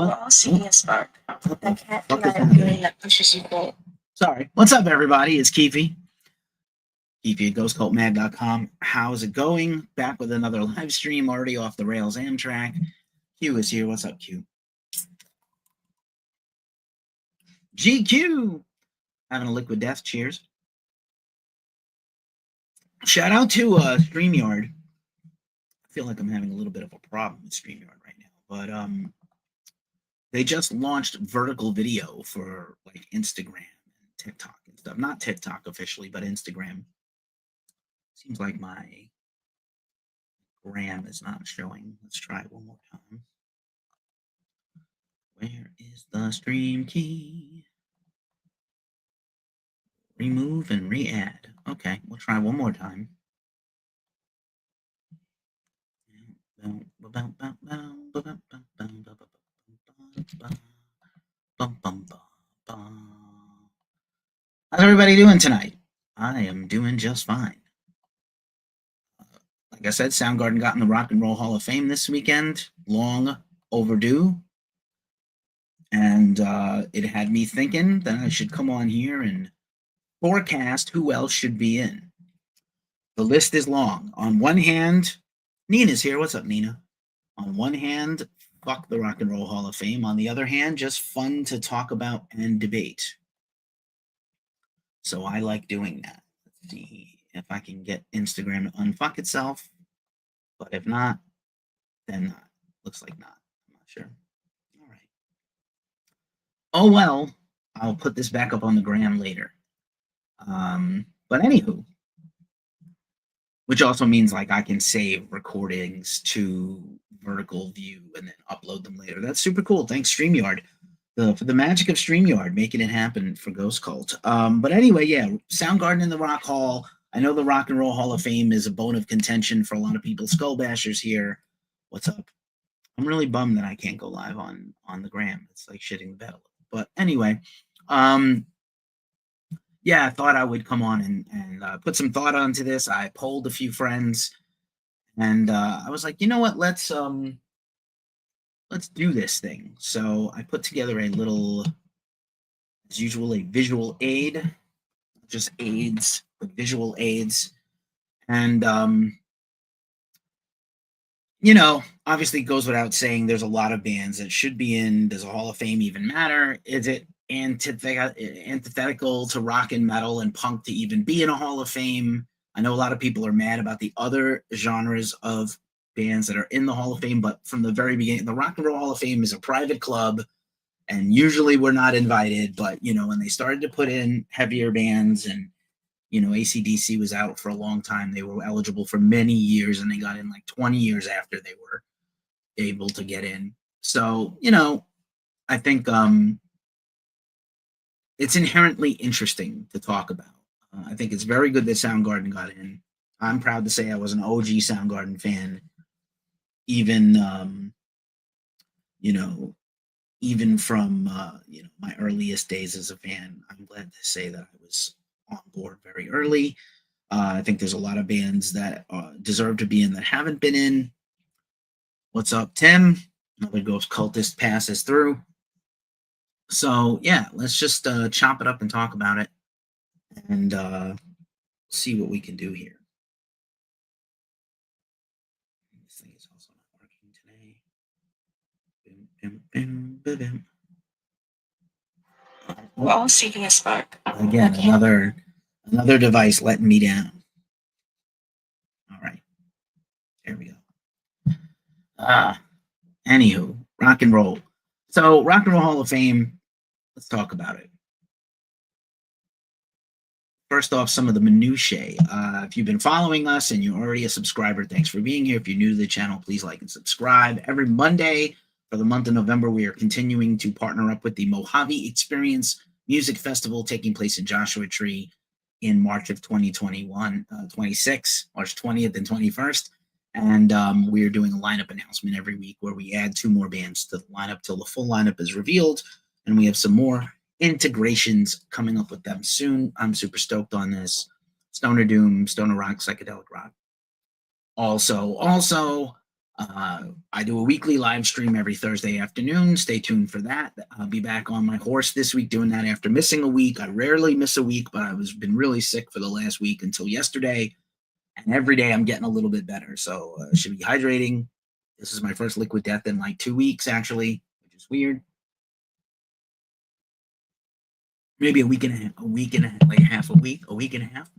We're all seeing a spark. The cat cannot appearing that pushes you forward. Sorry. What's up, everybody? It's Keefy. Keefy at GhostCultMag.com. How's it going? Back with another live stream, already off the rails Amtrak. Q is here. What's up, Q? GQ! Having a liquid death. Cheers. Shout out to StreamYard. I feel like I'm having a little bit of a problem with StreamYard right now, but they just launched vertical video for like Instagram and TikTok and stuff. Not TikTok officially, but Instagram. Seems like my gram is not showing. Let's try it one more time. Where is the stream key? Remove and re-add. Okay, we'll try one more time. How's everybody doing tonight? I am doing just fine. Like I said, Soundgarden got in the Rock and Roll Hall of Fame this weekend. Long overdue. And it had me thinking that I should come on here and forecast who else should be in. The list is long. On one hand, Nina's here. What's up, Nina? On one hand, fuck the Rock and Roll Hall of Fame. On the other hand, just fun to talk about and debate. So I like doing that. Let's see if I can get Instagram to unfuck itself. But if not, then not. Looks like not. I'm not sure. All right. Oh, well, I'll put this back up on the gram later. But anywho, which also means like I can save recordings to vertical view and then upload them later. That's super cool. Thanks, StreamYard. For the magic of StreamYard, making it happen for Ghost Cult. But anyway, yeah, Soundgarden in the Rock Hall. I know the Rock and Roll Hall of Fame is a bone of contention for a lot of people. Skull Bashers here. What's up? I'm really bummed that I can't go live on the gram. It's like shitting the bed. But anyway, yeah, I thought I would come on and put some thought onto this. I polled a few friends, and I was like, you know what? Let's do this thing. So I put together a little, as usual, a visual aid, just aids, but visual aids. And, you know, obviously it goes without saying there's a lot of bands that should be in. Does a Hall of Fame even matter? Is it antithetical to rock and metal and punk to even be in a Hall of Fame? I know a lot of people are mad about the other genres of bands that are in the Hall of Fame, but from the very beginning, the Rock and Roll Hall of Fame is a private club, and usually we're not invited. But, you know, when they started to put in heavier bands and, you know, AC/DC was out for a long time, they were eligible for many years, and they got in like 20 years after they were able to get in. So, you know, I think it's inherently interesting to talk about. I think it's very good that Soundgarden got in. I'm proud to say I was an OG Soundgarden fan, even, you know, even from, you know, my earliest days as a fan. I'm glad to say that I was on board very early. I think there's a lot of bands that deserve to be in that haven't been in. What's up, Tim? Another Ghost Cultist passes through. So, yeah, let's just chop it up and talk about it and see what we can do here. This thing is also not working today. We're all seeking a spark. Again, another device letting me down. All right. There we go. Anywho, rock and roll. So, Rock and Roll Hall of Fame, let's talk about it. First off, some of the minutiae. If you've been following us and you're already a subscriber, thanks for being here. If you're new to the channel, please like and subscribe. Every Monday for the month of November, we are continuing to partner up with the Mojave Experience Music Festival taking place in Joshua Tree in March of 2021, 26, March 20th and 21st. And we are doing a lineup announcement every week where we add 2 more bands to the lineup till the full lineup is revealed. And we have some more integrations coming up with them soon. I'm super stoked on this. Stoner Doom, Stoner Rock, Psychedelic Rock. Also, I do a weekly live stream every Thursday afternoon. Stay tuned for that. I'll be back on my horse this week doing that after missing a week. I rarely miss a week, but I was been really sick for the last week until yesterday. And every day I'm getting a little bit better. So should be hydrating. This is my first liquid death in like 2 weeks, actually, which is weird. Maybe a week and a half, a week and a half.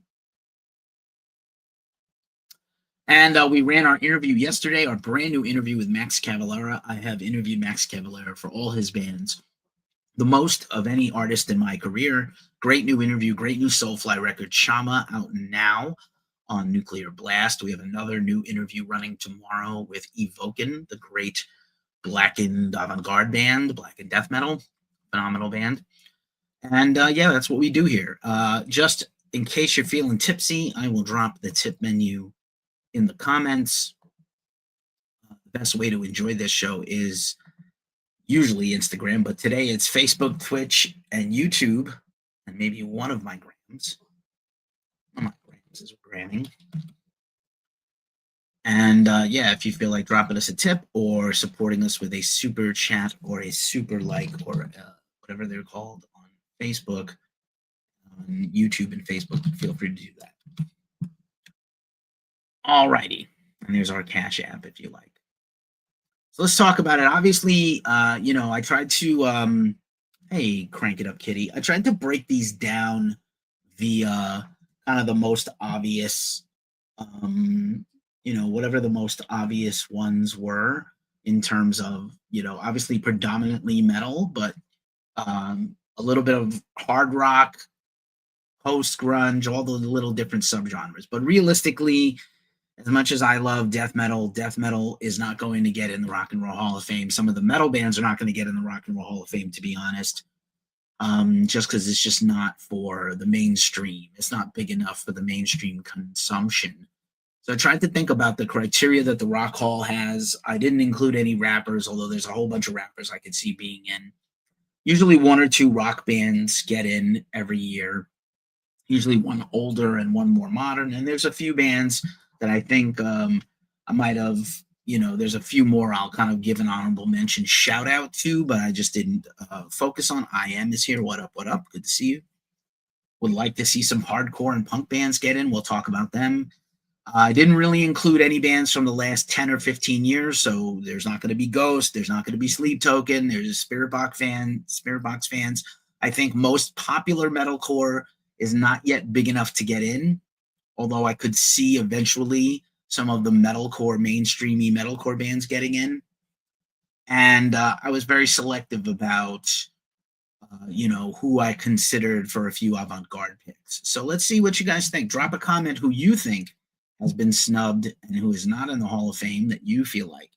And we ran our interview yesterday, our brand new interview with Max Cavalera. I have interviewed Max Cavalera for all his bands, the most of any artist in my career. Great new interview, great new Soulfly record, Shama, out now on Nuclear Blast. We have another new interview running tomorrow with Evoken, the great blackened avant-garde band, blackened death metal, phenomenal band. And yeah, that's what we do here. Just in case you're feeling tipsy, I will drop the tip menu in the comments. The best way to enjoy this show is usually Instagram, but today it's Facebook, Twitch, and YouTube, and maybe one of my grams. One of my grams is gramming. And yeah, if you feel like dropping us a tip or supporting us with a super chat or a super like or whatever they're called on Facebook, on YouTube and Facebook, feel free to do that. All righty. And there's our Cash App if you like. So let's talk about it. Obviously, I tried to, hey, crank it up, kitty. I tried to break these down via kind of the most obvious, whatever the most obvious ones were in terms of, obviously predominantly metal, but a little bit of hard rock, post grunge, all the little different subgenres. But realistically, as much as I love death metal is not going to get in the Rock and Roll Hall of Fame. Some of the metal bands are not going to get in the Rock and Roll Hall of Fame, to be honest, just because it's just not for the mainstream. It's not big enough for the mainstream consumption. So I tried to think about the criteria that the Rock Hall has. I didn't include any rappers, although there's a whole bunch of rappers I could see being in. Usually 1 or 2 rock bands get in every year, usually one older and one more modern. And there's a few bands that I think I might have, there's a few more I'll kind of give an honorable mention shout out to, but I just didn't focus on. I Am is here. What up? What up? Good to see you. Would like to see some hardcore and punk bands get in. We'll talk about them. I didn't really include any bands from the last 10 or 15 years, so there's not going to be Ghost. There's not going to be Sleep Token. There's Spirit Box fans. I think most popular metalcore is not yet big enough to get in, although I could see eventually some of the metalcore, mainstreamy metalcore bands getting in. And I was very selective about, who I considered for a few avant-garde picks. So let's see what you guys think. Drop a comment who you think has been snubbed and who is not in the Hall of Fame that you feel like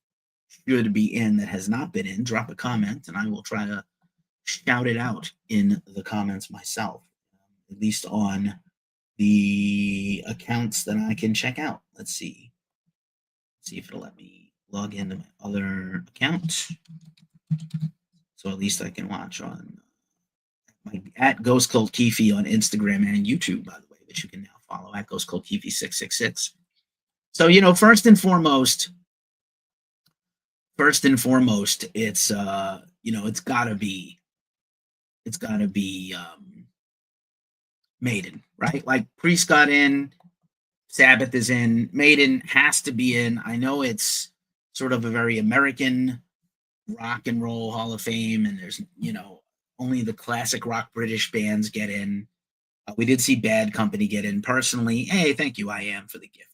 should be in that has not been in. Drop a comment, and I will try to shout it out in the comments myself, at least on the accounts that I can check out. Let's see if it'll let me log into my other account, so at least I can watch on at Ghost Cult Keefe on Instagram and YouTube, by the way, which you can now follow at Ghost Cult Keefe 666. So first and foremost, it's it's gotta be Maiden, right? Like Priest got in, Sabbath is in, Maiden has to be in. I know it's sort of a very American rock and roll Hall of Fame, and there's only the classic rock British bands get in. We did see Bad Company get in. Personally, hey, thank you, I Am, for the gift.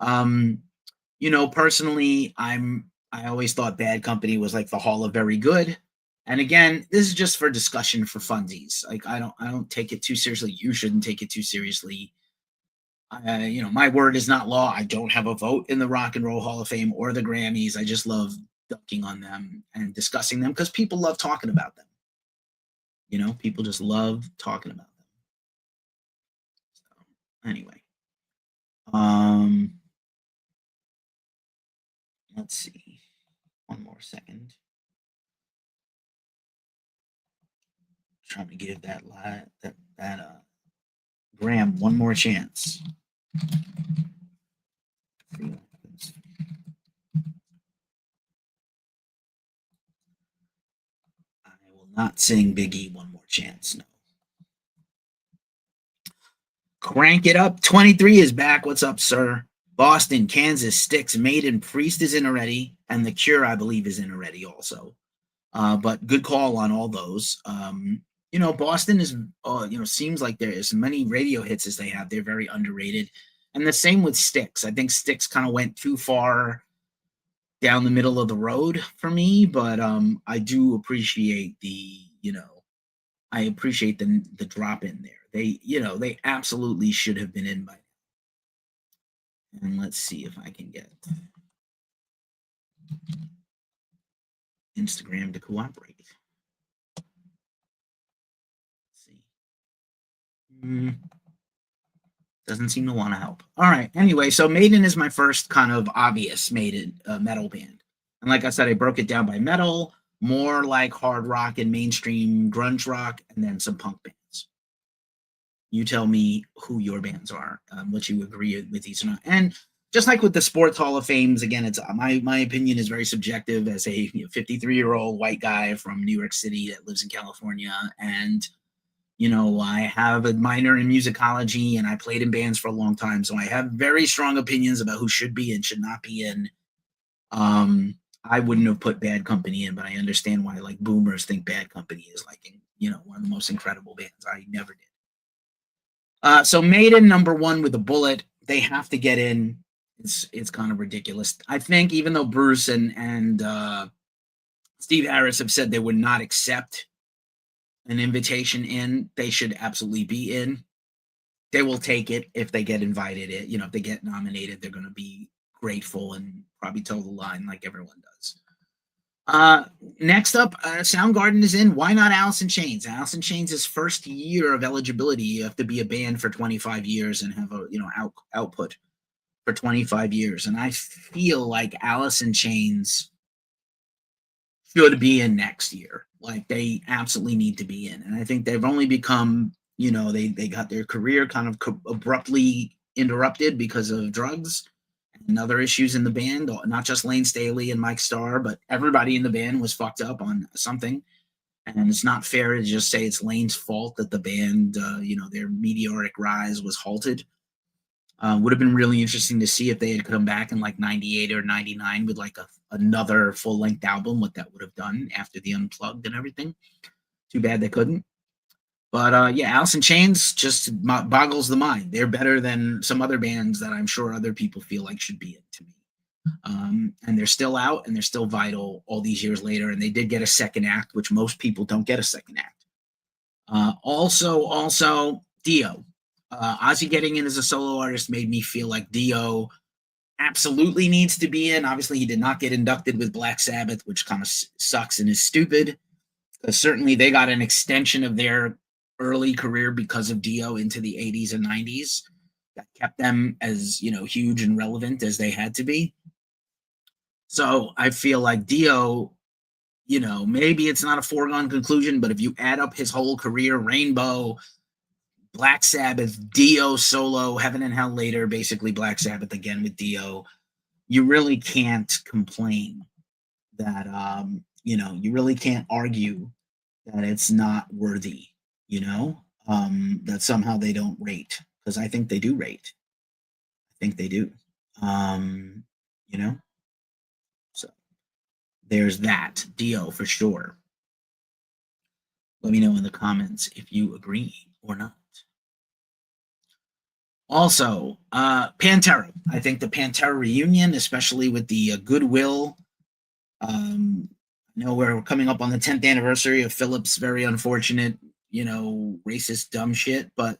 I think, personally, I always thought Bad Company was like the Hall of Very Good. And again, this is just for discussion, for funsies. Like I don't take it too seriously. You shouldn't take it too seriously. My word is not law. I don't have a vote in the Rock and Roll Hall of Fame or the Grammys. I just love dunking on them and discussing them because people love talking about them. People just love talking about them. So anyway, let's see. One more second. Trying to give that Graham one more chance. Not sing Big E One More Chance, no. Crank it up. 23 is back. What's up, sir? Boston, Kansas, Styx, Maiden, Priest is in already, and The Cure, I believe, is in already also. But good call on all those. Boston is, seems like there as many radio hits as they have. They're very underrated. And the same with Styx. I think Styx kind of went too far down the middle of the road for me, but I do appreciate I appreciate the drop in there. They absolutely should have been in by now. And let's see if I can get Instagram to cooperate. Let's see. Doesn't seem to want to help. All right. Anyway, so Maiden is my first kind of obvious Maiden metal band. And like I said, I broke it down by metal, more like hard rock and mainstream grunge rock, and then some punk bands. You tell me who your bands are, what you agree with these or not. And just like with the Sports Hall of Fames, again, it's my opinion is very subjective as a 53-year-old white guy from New York City that lives in California. And I have a minor in musicology and I played in bands for a long time. So I have very strong opinions about who should be and should not be in. I wouldn't have put Bad Company in, but I understand why like boomers think Bad Company is like, one of the most incredible bands. I never did. So Maiden, number one with a bullet, they have to get in. It's kind of ridiculous. I think even though Bruce and Steve Harris have said they would not accept an invitation in, they should absolutely be in. They will take it if they get invited. If they get nominated, they're going to be grateful and probably toe the line like everyone does. Next up, Soundgarden is in. Why not Alice in Chains? Alice in Chains' first year of eligibility. You have to be a band for 25 years and have a output for 25 years. And I feel like Alice in Chains should be in next year. Like they absolutely need to be in. And I think they've only become, they got their career kind of abruptly interrupted because of drugs and other issues in the band, not just Lane Staley and Mike Starr, but everybody in the band was fucked up on something. And it's not fair to just say it's Lane's fault that the band, their meteoric rise was halted. Would have been really interesting to see if they had come back in like 98 or 99 with like another full-length album, what that would have done after the Unplugged and everything. Too bad they couldn't. But Alice in Chains just boggles the mind. They're better than some other bands that I'm sure other people feel like should be in to me. And they're still out and they're still vital all these years later. And they did get a second act, which most people don't get a second act. Also, Dio. Ozzy getting in as a solo artist made me feel like Dio absolutely needs to be in. Obviously, he did not get inducted with Black Sabbath, which kind of sucks and is stupid. Because certainly they got an extension of their early career because of Dio into the 80s and 90s. That kept them as, huge and relevant as they had to be. So I feel like Dio, maybe it's not a foregone conclusion, but if you add up his whole career, Rainbow, Black Sabbath, Dio solo, Heaven and Hell later, basically Black Sabbath again with Dio, you really can't complain that, you really can't argue that it's not worthy, that somehow they don't rate, because I think they do rate. I think they do. So there's that. Dio for sure. Let me know in the comments if you agree or not. Also, Pantera. I think the Pantera reunion, especially with the Goodwill. I know we're coming up on the 10th anniversary of Philip's very unfortunate, racist dumb shit, but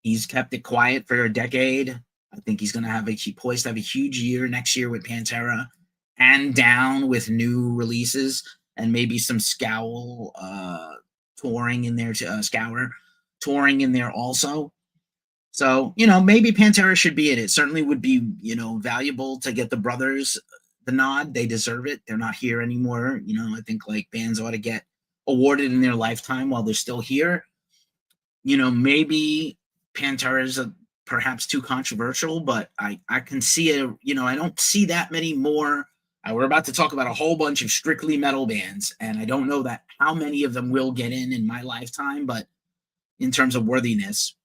he's kept it quiet for a decade. I think he's going to have poised to have a huge year next year with Pantera and Down with new releases and maybe some Scour touring in there touring in there also. So, maybe Pantera should be in it. Certainly would be, valuable to get the brothers the nod. They deserve it. They're not here anymore. I think like bands ought to get awarded in their lifetime while they're still here. Maybe Pantera is perhaps too controversial, but I can see it. I don't see that many more We're about to talk about a whole bunch of strictly metal bands, and I don't know that how many of them will get in my lifetime, but in terms of worthiness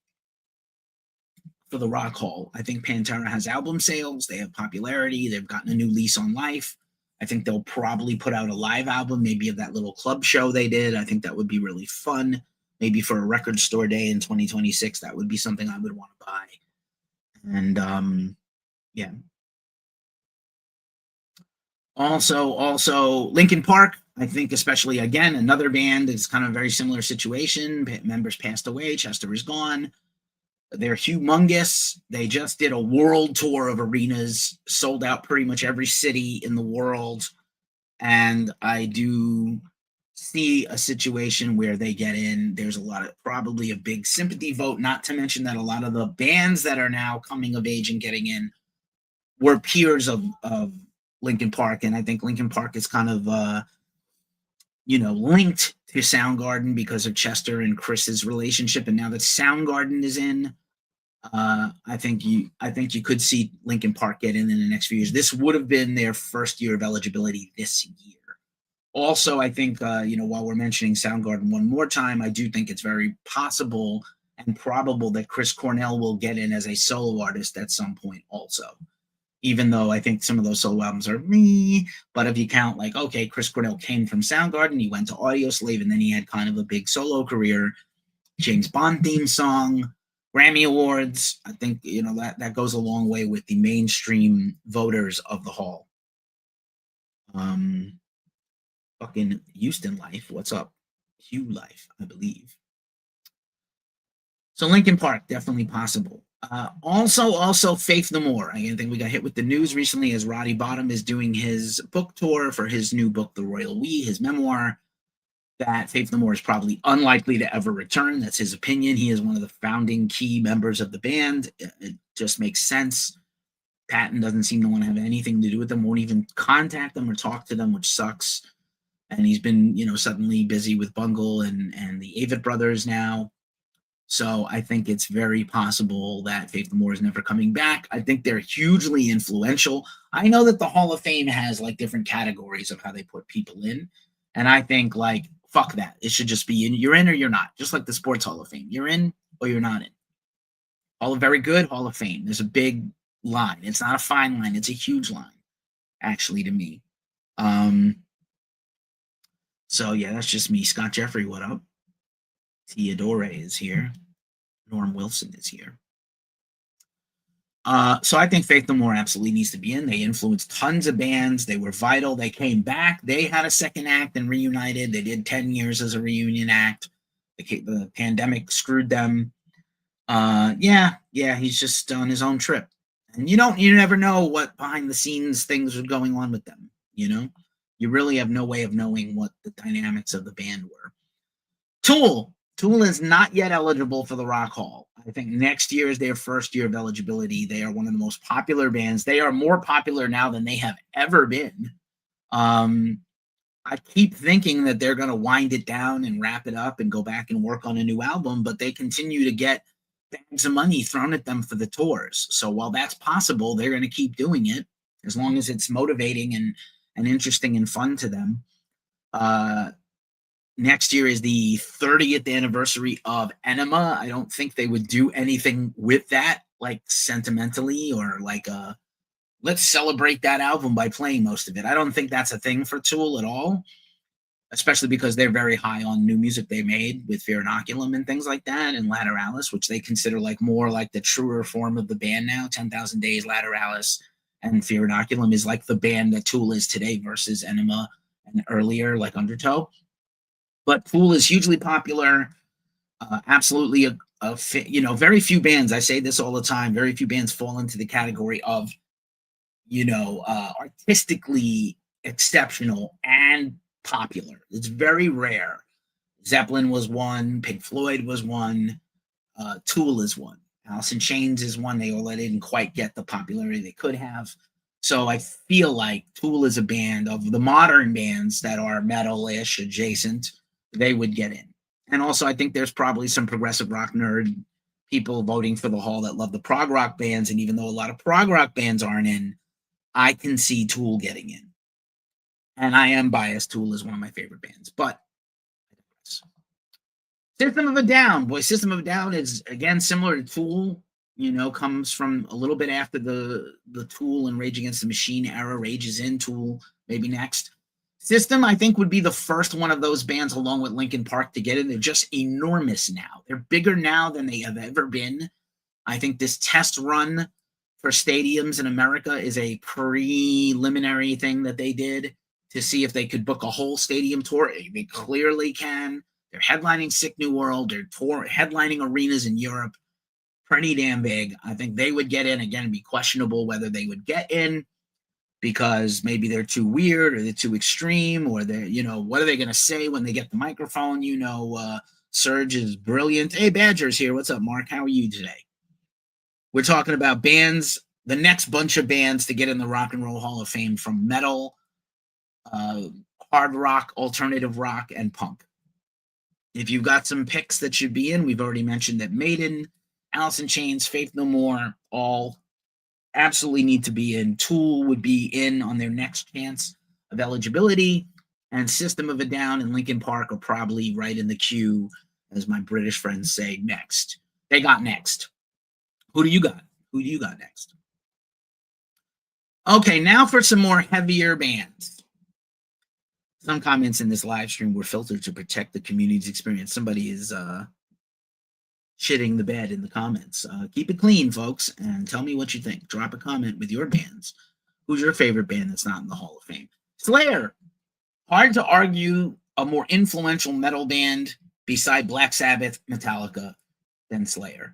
for the Rock Hall, I think Pantera has album sales, they have popularity, they've gotten a new lease on life. I think they'll probably put out a live album, maybe of that little club show they did. I think that would be really fun. Maybe for a record store day in 2026, that would be something I would want to buy. And yeah. Also, Linkin Park, I think, especially again, another band is kind of a very similar situation. Members passed away, Chester is gone. They're humongous. They just did a world tour of arenas, sold out pretty much every city in the world. And I do see a situation where they get in. There's a lot of probably a big sympathy vote, not to mention that a lot of the bands that are now coming of age and getting in were peers of Linkin Park. And I think Linkin Park is kind of, linked to Soundgarden because of Chester and Chris's relationship. And now that Soundgarden is in, I think you could see Linkin Park get in the next few years. This would have been their first year of eligibility this year. Also, I think, while we're mentioning Soundgarden one more time, I do think it's very possible and probable that Chris Cornell will get in as a solo artist at some point also. Even though I think some of those solo albums are me, but if you count okay, Chris Cornell came from Soundgarden, he went to Audioslave, and then he had kind of a big solo career. James Bond theme song, Grammy Awards. I think, that goes a long way with the mainstream voters of the Hall. Fucking Houston Life, what's up? Hugh Life, I believe. So Linkin Park, definitely possible. Also Faith No More. I think we got hit with the news recently as Roddy Bottum is doing his book tour for his new book, The Royal We, his memoir, that Faith No More is probably unlikely to ever return. That's his opinion. He is one of the founding key members of the band. It just makes sense. Patton doesn't seem to want to have anything to do with them, won't even contact them or talk to them, which sucks. And he's been, suddenly busy with Bungle and the Avett Brothers now. So I think it's very possible that Faith No More is never coming back. I think they're hugely influential. I know that the Hall of Fame has different categories of how they put people in. And I think fuck that. It should just be you're in or you're not. Just like the Sports Hall of Fame. You're in or you're not in. All of very good, Hall of Fame. There's a big line. It's not a fine line. It's a huge line, actually, to me. So yeah, that's just me. Scott Jeffrey, what up? Theodore is here. Norm Wilson is here. So I think Faith No More absolutely needs to be in. They influenced tons of bands. They were vital. They came back. They had a second act and reunited. They did 10 years as a reunion act. The pandemic screwed them. Yeah, he's just on his own trip. And you never know what behind the scenes things are going on with them. You really have no way of knowing what the dynamics of the band were. Tool is not yet eligible for the Rock Hall. I think next year is their first year of eligibility. They are one of the most popular bands. They are more popular now than they have ever been. I keep thinking that they're going to wind it down and wrap it up and go back and work on a new album, but they continue to get bags of money thrown at them for the tours. So while that's possible, they're going to keep doing it as long as it's motivating and interesting and fun to them. Next year is the 30th anniversary of Enema. I don't think they would do anything with that, sentimentally or let's celebrate that album by playing most of it. I don't think that's a thing for Tool at all, especially because they're very high on new music they made with Fear Inoculum and things like that, and Lateralis, which they consider more the truer form of the band now. 10,000 Days, Lateralis, and Fear Inoculum is the band that Tool is today versus Enema and earlier Undertow. But Tool is hugely popular. Absolutely, very few bands. I say this all the time. Very few bands fall into the category of, artistically exceptional and popular. It's very rare. Zeppelin was one. Pink Floyd was one. Tool is one. Alice in Chains is one. They didn't quite get the popularity they could have. So I feel like Tool is a band of the modern bands that are metal-ish adjacent. They would get in. And also, I think there's probably some progressive rock nerd people voting for the Hall that love the prog rock bands. And even though a lot of prog rock bands aren't in, I can see Tool getting in. And I am biased. Tool is one of my favorite bands, but System of a Down, boy, System of a Down is again similar to Tool. You know, comes from a little bit after the Tool and Rage Against the Machine era. Rage is in, Tool maybe next. System, I think, would be the first one of those bands, along with Linkin Park, to get in. They're just enormous now. They're bigger now than they have ever been. I think this test run for stadiums in America is a preliminary thing that they did to see if they could book a whole stadium tour. They clearly can. They're headlining Sick New World. They're headlining arenas in Europe. Pretty damn big. I think they would get in. Again, it'd be questionable whether they would get in because maybe they're too weird or they're too extreme, or they're, you know, what are they going to say when they get the microphone? You know, Serge is brilliant. Hey, Badger's here. What's up, Mark? How are you today? We're talking about bands, the next bunch of bands to get in the Rock and Roll Hall of Fame, from metal, hard rock, alternative rock, and punk. If you've got some picks that should be in, we've already mentioned that Maiden, Alice in Chains, Faith No More, all absolutely need to be in. Tool would be in on their next chance of eligibility, and System of a Down and Linkin Park are probably right in the queue, as my British friends say, next. They got next. Who do you got? Who do you got next? Okay, now for some more heavier bands. Some comments in this live stream were filtered to protect the community's experience. Somebody is shitting the bed in the comments. Keep it clean, folks, and tell me what you think. Drop a comment with your bands. Who's your favorite band that's not in the Hall of Fame? Slayer. Hard to argue a more influential metal band beside Black Sabbath, Metallica, than Slayer.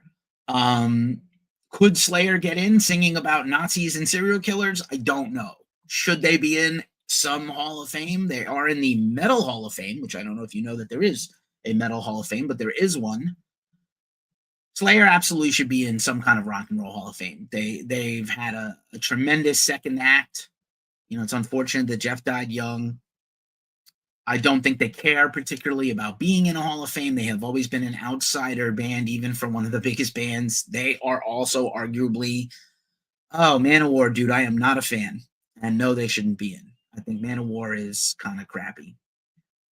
Could Slayer get in singing about Nazis and serial killers? I don't know. Should they be in some Hall of Fame? They are in the Metal Hall of Fame, which I don't know if you know that there is a Metal Hall of Fame, but there is one. Slayer absolutely should be in some kind of Rock and Roll Hall of Fame. They've had a tremendous second act. You know, it's unfortunate that Jeff died young. I don't think they care particularly about being in a Hall of Fame. They have always been an outsider band, even for one of the biggest bands. They are also arguably, Manowar, dude, I am not a fan. And no, they shouldn't be in. I think Manowar is kind of crappy.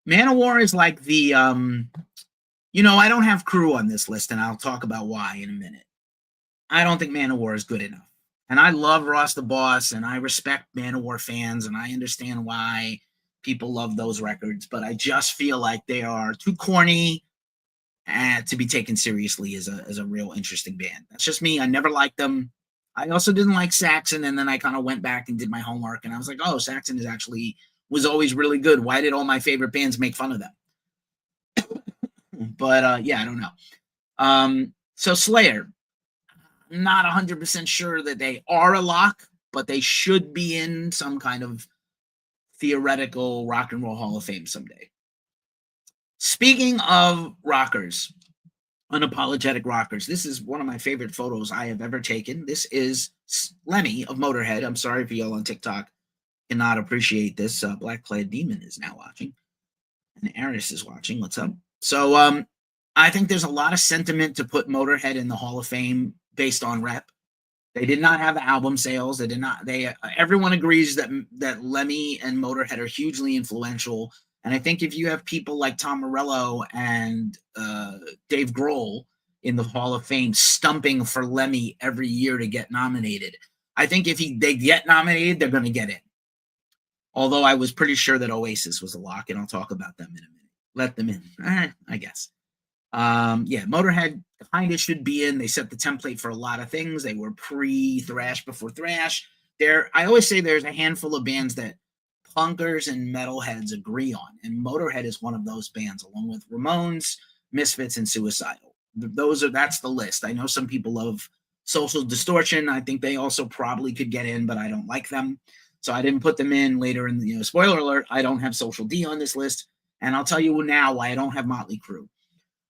Manowar is like the, I don't have Crew on this list, and I'll talk about why in a minute. I don't think Manowar is good enough. And I love Ross the Boss, and I respect Manowar fans, and I understand why people love those records, but I just feel like they are too corny to be taken seriously as a real interesting band. That's just me. I never liked them. I also didn't like Saxon, and then I kind of went back and did my homework, and I was like, oh, Saxon was always really good. Why did all my favorite bands make fun of them? But I don't know. So Slayer, not 100% sure that they are a lock, but they should be in some kind of theoretical Rock and Roll Hall of Fame someday. Speaking of rockers, unapologetic rockers, this is one of my favorite photos I have ever taken. This is Lemmy of Motorhead. I'm sorry if y'all on TikTok cannot appreciate this. Black Clad Demon is now watching, and Aris is watching. What's up? So I think there's a lot of sentiment to put Motorhead in the Hall of Fame based on rep. They did not have album sales. They did not. Everyone agrees that Lemmy and Motorhead are hugely influential. And I think if you have people like Tom Morello and Dave Grohl in the Hall of Fame stumping for Lemmy every year to get nominated, I think if they get nominated, they're going to get in. Although I was pretty sure that Oasis was a lock, and I'll talk about them in a minute. Let them in, I guess. Motorhead kind of should be in. They set the template for a lot of things. They were pre-thrash before thrash. I always say there's a handful of bands that punkers and metalheads agree on, and Motorhead is one of those bands, along with Ramones, Misfits, and Suicidal. That's the list. I know some people love Social Distortion. I think they also probably could get in, but I don't like them, so I didn't put them in. Later in the spoiler alert, I don't have Social D on this list, and I'll tell you now why I don't have Motley Crue.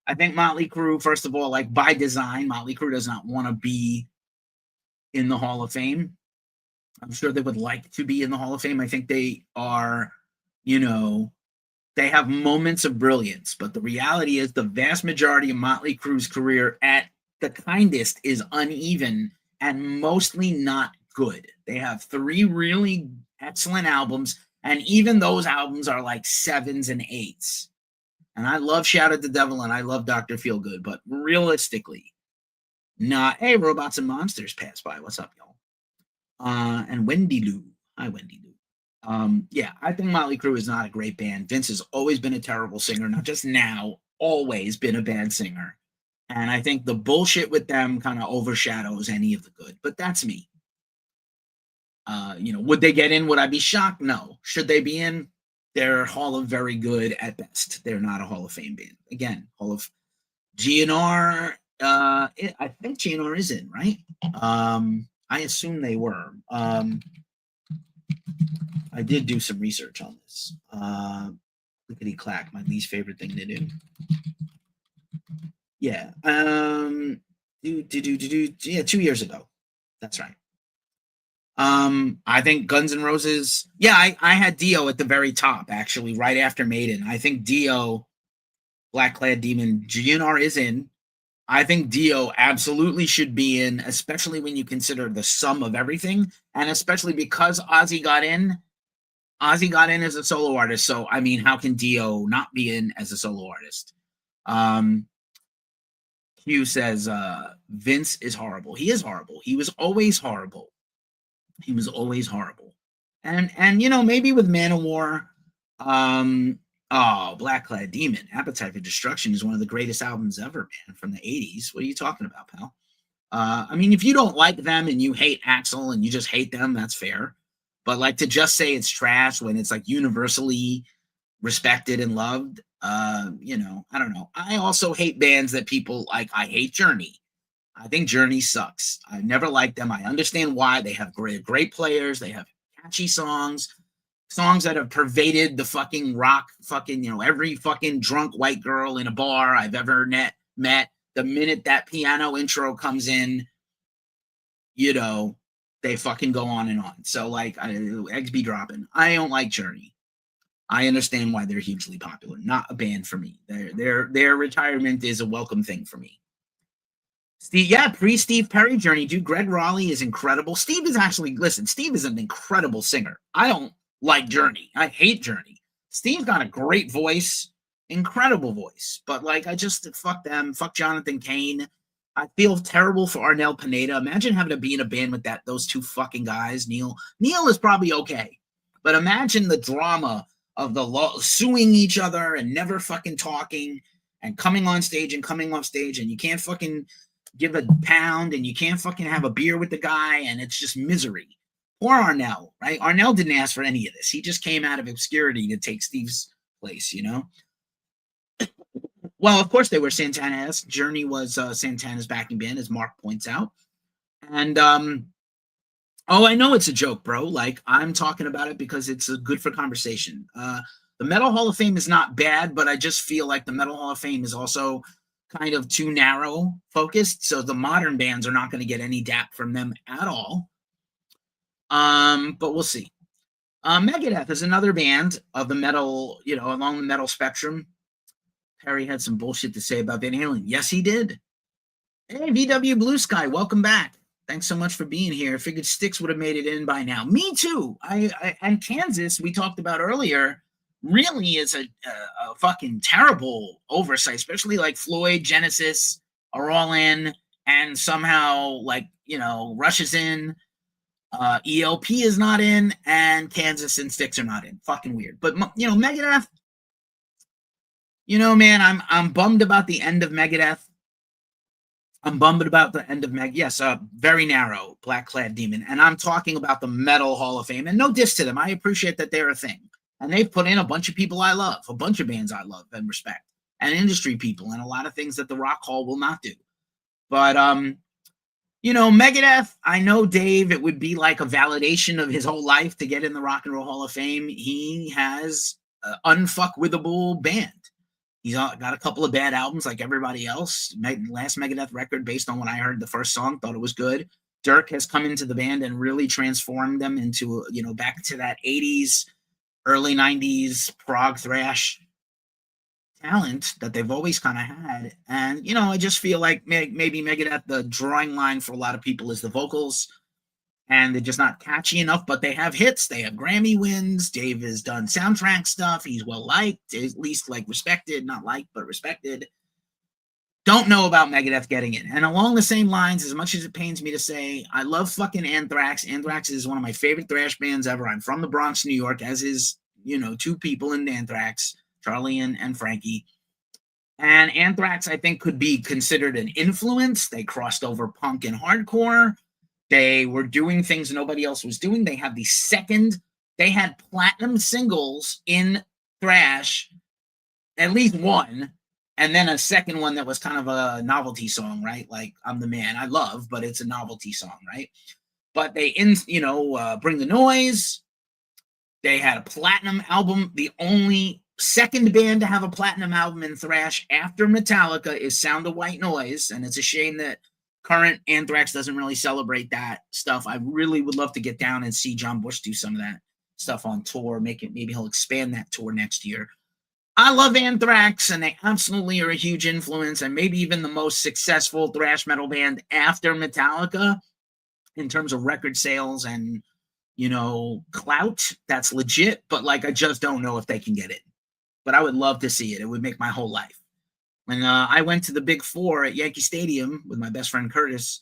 I think Motley Crue, first of all, like by design, Motley Crue does not want to be in the Hall of Fame. I'm sure they would like to be in the Hall of Fame. I think they are, they have moments of brilliance, but the reality is the vast majority of Motley Crue's career at the kindest is uneven and mostly not good. They have 3 really excellent albums And even those albums are like 7s and 8s. And I love Shout at the Devil and I love Dr. Feelgood, but realistically, not. Hey, Robots and Monsters pass by. What's up, y'all? And Wendy Lou. Hi, Wendy Lou. Yeah, I think Motley Crue is not a great band. Vince has always been a terrible singer, not just now, always been a bad singer. And I think the bullshit with them kind of overshadows any of the good. But that's me. Would they get in? Would I be shocked? No. Should they be in? They're Hall of Very Good at best. They're not a Hall of Fame band. Again, Hall of GNR. I think GNR is in, right? I assume they were. I did do some research on this. Clickety clack, my least favorite thing to do. Yeah. Yeah, 2 years ago. That's right. I think Guns N' Roses. Yeah, I had Dio at the very top, actually, right after Maiden. I think Dio, Black Clad Demon, GNR is in. I think Dio absolutely should be in, especially when you consider the sum of everything, and especially because Ozzy got in. Ozzy got in as a solo artist, so I mean, how can Dio not be in as a solo artist? Hugh says Vince is horrible. He is horrible. He was always horrible. He was always horrible. And maybe with Manowar, Black Clad Demon, Appetite for Destruction is one of the greatest albums ever, man, from the 80s. What are you talking about, pal? I mean, if you don't like them and you hate Axl and you just hate them, that's fair. But like to just say it's trash when it's like universally respected and loved, I don't know. I also hate bands that people like. I hate Journey. I think Journey sucks. I never liked them. I understand why. They have great players. They have catchy songs that have pervaded the fucking rock, every fucking drunk white girl in a bar I've ever met. The minute that piano intro comes in, they fucking go on and on. So like, eggs be dropping. I don't like Journey. I understand why they're hugely popular. Not a band for me. Their retirement is a welcome thing for me. Steve, pre-Steve Perry Journey, dude. Greg Raleigh is incredible. Steve is an incredible singer. I don't like Journey. I hate Journey. Steve's got a great voice, incredible voice. But like, I just fuck them. Fuck Jonathan Cain. I feel terrible for Arnel Pineda. Imagine having to be in a band with those two fucking guys. Neil is probably okay, but imagine the drama of the suing each other and never fucking talking and coming on stage and coming off stage, and you can't fucking give a pound and you can't fucking have a beer with the guy, and it's just misery. Poor Arnel, right? Arnel didn't ask for any of this. He just came out of obscurity to take Steve's place, Well, of course they were Santana-esque. Journey was Santana's backing band, as Mark points out. And I know it's a joke, bro. Like, I'm talking about it because it's good for conversation. The Metal Hall of Fame is not bad, but I just feel like the Metal Hall of Fame is also kind of too narrow focused. So the modern bands are not going to get any dap from them at all. But we'll see. Megadeth is another band of the metal, along the metal spectrum. Perry had some bullshit to say about Van Halen. Yes, he did. Hey, VW Blue Sky, welcome back. Thanks so much for being here. I figured Styx would have made it in by now. Me too. And Kansas, we talked about earlier, really is a fucking terrible oversight, especially like Floyd, Genesis are all in, and somehow Rush is in. ELP is not in, and Kansas and Styx are not in. Fucking weird. But Megadeth. Man, I'm bummed about the end of Megadeth. I'm bummed about the end of Yes, very narrow, Black Clad Demon. And I'm talking about the Metal Hall of Fame. And no diss to them. I appreciate that they're a thing. And they've put in a bunch of people I love, a bunch of bands I love and respect, and industry people, and a lot of things that the Rock Hall will not do. But, Megadeth, I know Dave, it would be like a validation of his whole life to get in the Rock and Roll Hall of Fame. He has an unfuckwithable band. He's got a couple of bad albums like everybody else. Last Megadeth record, based on when I heard the first song, thought it was good. Dirk has come into the band and really transformed them into, back to that 80s, early 90s prog thrash talent that they've always kind of had. And, I just feel like maybe Megadeth, the drawing line for a lot of people is the vocals. and they're just not catchy enough, but they have hits. They have Grammy wins. Dave has done soundtrack stuff. He's well liked, at least like respected, not liked, but respected. Don't know about Megadeth getting in. And along the same lines, as much as it pains me to say, I love fucking Anthrax. Anthrax is one of my favorite thrash bands ever. I'm from the Bronx, New York, as is, two people in Anthrax, Charlie and Frankie. And Anthrax, I think, could be considered an influence. They crossed over punk and hardcore. They were doing things nobody else was doing. They had platinum singles in thrash, at least one, and then a second one that was kind of a novelty song, right? Like I'm the Man I Love, but it's a novelty song, right? But they, Bring the Noise. They had a platinum album. The only second band to have a platinum album in thrash after Metallica is Sound of White Noise, and it's a shame that current Anthrax doesn't really celebrate that stuff. I really would love to get down and see John Bush do some of that stuff on tour. Maybe he'll expand that tour next year. I love Anthrax, and they absolutely are a huge influence, and maybe even the most successful thrash metal band after Metallica in terms of record sales and, clout. That's legit, but I just don't know if they can get it. But I would love to see it. It would make my whole life. When I went to the Big Four at Yankee Stadium with my best friend Curtis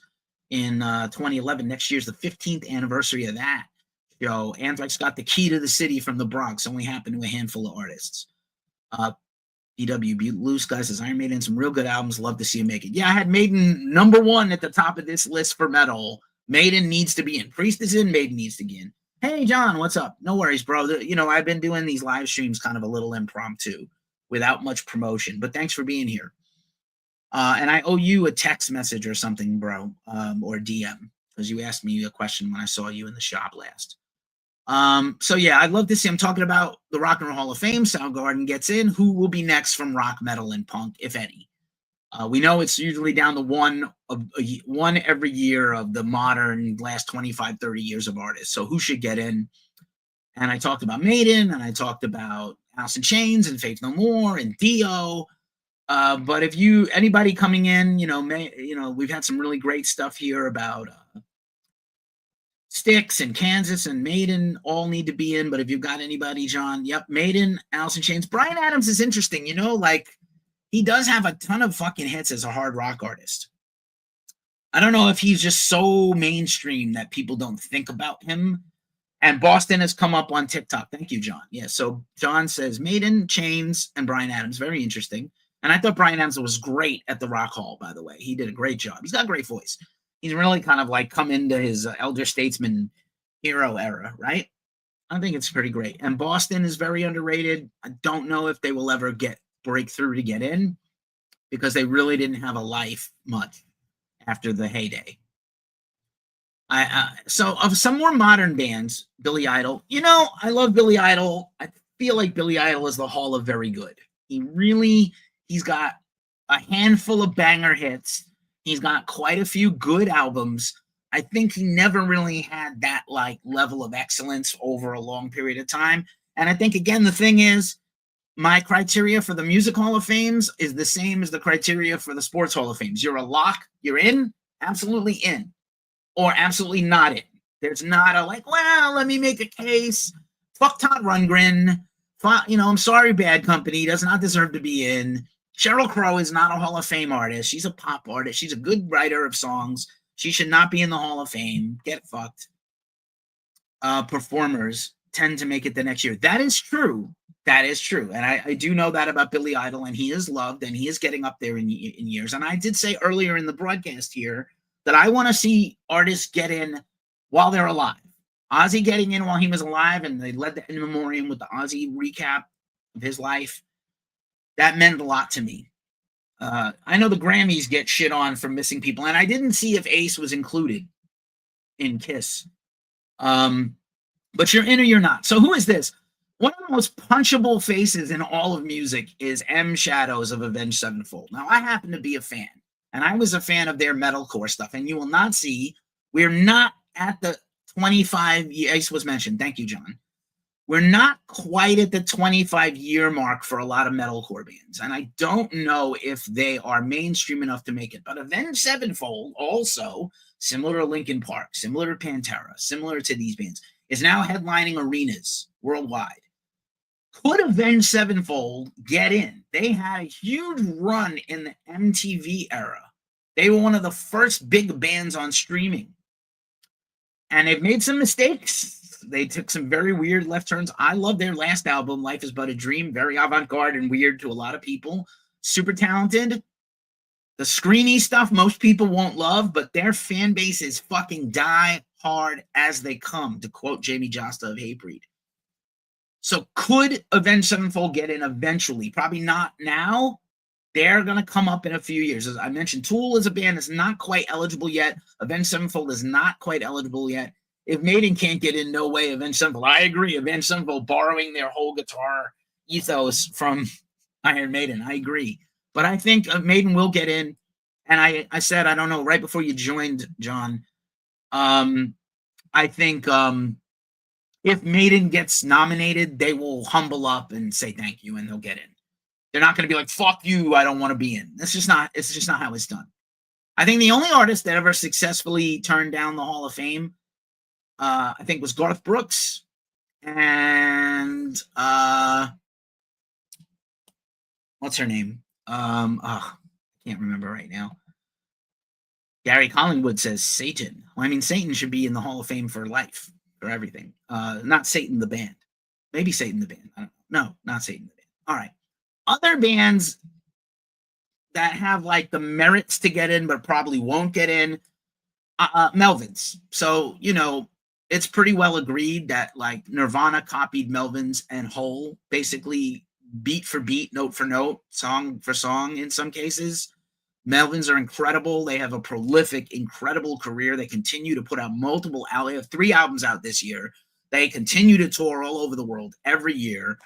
in 2011, next year's the 15th anniversary of that show, Anthrax got the key to the city from the Bronx, only happened to a handful of artists. BW Blue Sky says, Iron Maiden, some real good albums, love to see him make it. Yeah, I had Maiden number one at the top of this list for metal. Maiden needs to be in. Priest is in, Maiden needs to be in. Hey, John, what's up? No worries, bro. I've been doing these live streams kind of a little impromptu without much promotion, but thanks for being here. And I owe you a text message or something, bro, or DM, because you asked me a question when I saw you in the shop last. So yeah, I'd love to see. I'm talking about the Rock and Roll Hall of Fame. Soundgarden gets in. Who will be next from rock, metal, and punk, if any? We know it's usually down to one every year of the modern last 25, 30 years of artists. So who should get in? And I talked about Maiden, and I talked about Alice in Chains and Faith No More and Dio. But if anybody coming in, we've had some really great stuff here about Styx and Kansas and Maiden all need to be in. But if you've got anybody, John, yep, Maiden, Alice in Chains. Bryan Adams is interesting, he does have a ton of fucking hits as a hard rock artist. I don't know if he's just so mainstream that people don't think about him. And Boston has come up on TikTok. Thank you, John. Yeah, so John says Maiden, Chains, and Bryan Adams. Very interesting. And I thought Bryan Adams was great at the Rock Hall, by the way. He did a great job. He's got a great voice. He's really kind of come into his elder statesman hero era, right? I think it's pretty great. And Boston is very underrated. I don't know if they will ever break through to get in because they really didn't have a life much after the heyday. So of some more modern bands, Billy Idol, I love Billy Idol. I feel like Billy Idol is the Hall of Very Good. He's got a handful of banger hits. He's got quite a few good albums. I think he never really had that level of excellence over a long period of time. And I think, again, the thing is, my criteria for the Music Hall of Fames is the same as the criteria for the Sports Hall of Fames. You're a lock, you're in, absolutely in, or absolutely not in. There's not a let me make a case. Fuck Todd Rundgren. I'm sorry, Bad Company does not deserve to be in. Sheryl Crow is not a Hall of Fame artist. She's a pop artist. She's a good writer of songs. She should not be in the Hall of Fame. Get fucked. Performers tend to make it the next year. That is true. That is true. And I do know that about Billy Idol, and he is loved, and he is getting up there in years. And I did say earlier in the broadcast here that I want to see artists get in while they're alive. Ozzy getting in while he was alive, and they led the In Memoriam with the Ozzy recap of his life. That meant a lot to me. I know the Grammys get shit on for missing people, and I didn't see if Ace was included in Kiss. But you're in or you're not. So who is this? One of the most punchable faces in all of music is M. Shadows of Avenged Sevenfold. Now, I happen to be a fan, and I was a fan of their metalcore stuff, and you will not see, we're not at the 25, Ace was mentioned. Thank you, John. we're not quite at the 25-year mark for a lot of metalcore bands, and I don't know if they are mainstream enough to make it. But Avenged Sevenfold, also similar to Linkin Park, similar to Pantera, similar to these bands, is now headlining arenas worldwide. Could Avenged Sevenfold get in? They had a huge run in the MTV era. They were one of the first big bands on streaming. And they've made some mistakes. They took some very weird left turns. I love their last album, Life is But a Dream. Very avant-garde and weird to a lot of people. Super talented. The screamy stuff most people won't love, but their fan base is fucking die hard as they come, to quote Jamie Josta of Hatebreed. So could Avenged Sevenfold get in eventually? Probably not now. They're going to come up in a few years. As I mentioned, Tool is a band that's not quite eligible yet. Avenged Sevenfold is not quite eligible yet. If Maiden can't get in, no way. Avenged Sevenfold. I agree. Avenged Sevenfold borrowing their whole guitar ethos from Iron Maiden. I agree. But I think Maiden will get in. And I said, I don't know, right before you joined, John, I think if Maiden gets nominated, they will humble up and say thank you, and they'll get in. They're not going to be like, fuck you, I don't want to be in. It's just not how it's done. I think the only artist that ever successfully turned down the Hall of Fame, I think, was Garth Brooks. And what's her name? I can't remember right now. Gary Collingwood says Satan. Well, I mean, Satan should be in the Hall of Fame for life, for everything. Not Satan the band. Maybe Satan the band. I don't know. No, not Satan the band. All right. Other bands that have like the merits to get in but probably won't get in, Melvins. So, you know, it's pretty well agreed that like Nirvana copied Melvins and Hole, basically beat for beat, note for note, song for song in some cases. Melvins are incredible. They have a prolific, incredible career. They continue to put out multiple albums. They have 3 albums out this year. They continue to tour all over the world every year.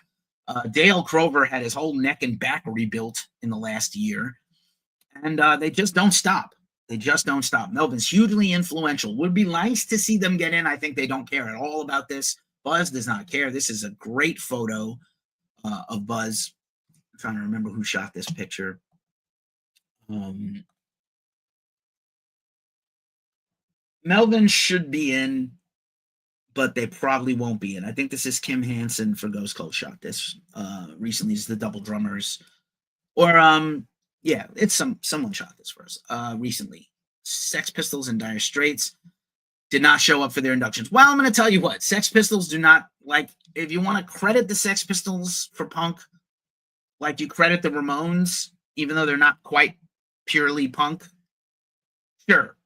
Dale Crover had his whole neck and back rebuilt in the last year. And they just don't stop. They just don't stop. Melvin's hugely influential. Would be nice to see them get in. I think they don't care at all about this. Buzz does not care. This is a great photo of Buzz. I'm trying to remember who shot this picture. Melvin should be in, but they probably won't be in. I think this is Kim Hansen for Ghost Cult shot this recently. It's the Double Drummers. Or, yeah, it's someone shot this for us recently. Sex Pistols and Dire Straits did not show up for their inductions. Well, I'm going to tell you what. Sex Pistols do not, like, if you want to credit the Sex Pistols for punk, like you credit the Ramones, even though they're not quite purely punk, sure.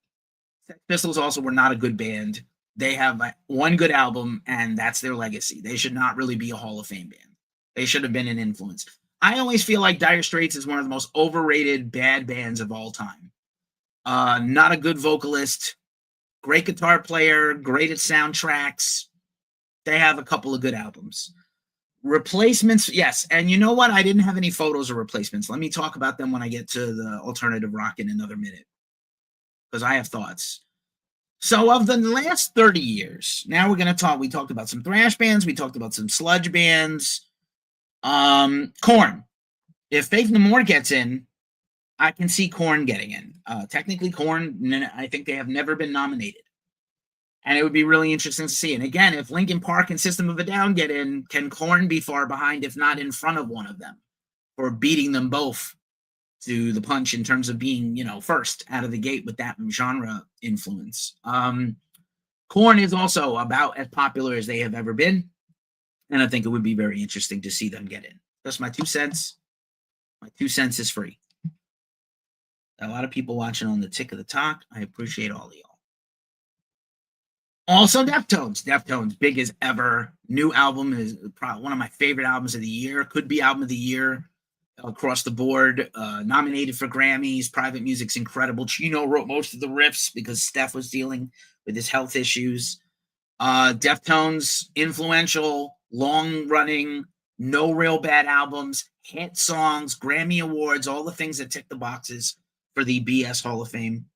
Sex Pistols also were not a good band. They have one good album, and that's their legacy. They should not really be a Hall of Fame band. They should have been an influence. I always feel like Dire Straits is one of the most overrated bad bands of all time. Not a good vocalist, great guitar player, great at soundtracks. They have a couple of good albums. Replacements, yes. And you know what? I didn't have any photos of Replacements. Let me talk about them when I get to the alternative rock in another minute, because I have thoughts. So of the last 30 years, now we're going to talk, we talked about some thrash bands, we talked about some sludge bands. Korn. If Faith No More gets in, I can see Korn getting in. Technically, Korn, I think they have never been nominated. And it would be really interesting to see. And again, if Linkin Park and System of a Down get in, can Korn be far behind, if not in front of one of them, or beating them both to the punch in terms of being, you know, first out of the gate with that genre influence. Korn is also about as popular as they have ever been, and I think it would be very interesting to see them get in. That's my 2 cents. My 2 cents is free. A lot of people watching on the Tick of the Talk. I appreciate all of y'all. Also, Deftones. Deftones, big as ever. New album is probably one of my favorite albums of the year. Could be album of the year across the board. Nominated for Grammys. Private Music's incredible. Chino wrote most of the riffs because Steph was dealing with his health issues. Deftones, influential, long-running, no real bad albums, hit songs, Grammy Awards, all the things that tick the boxes for the BS Hall of Fame.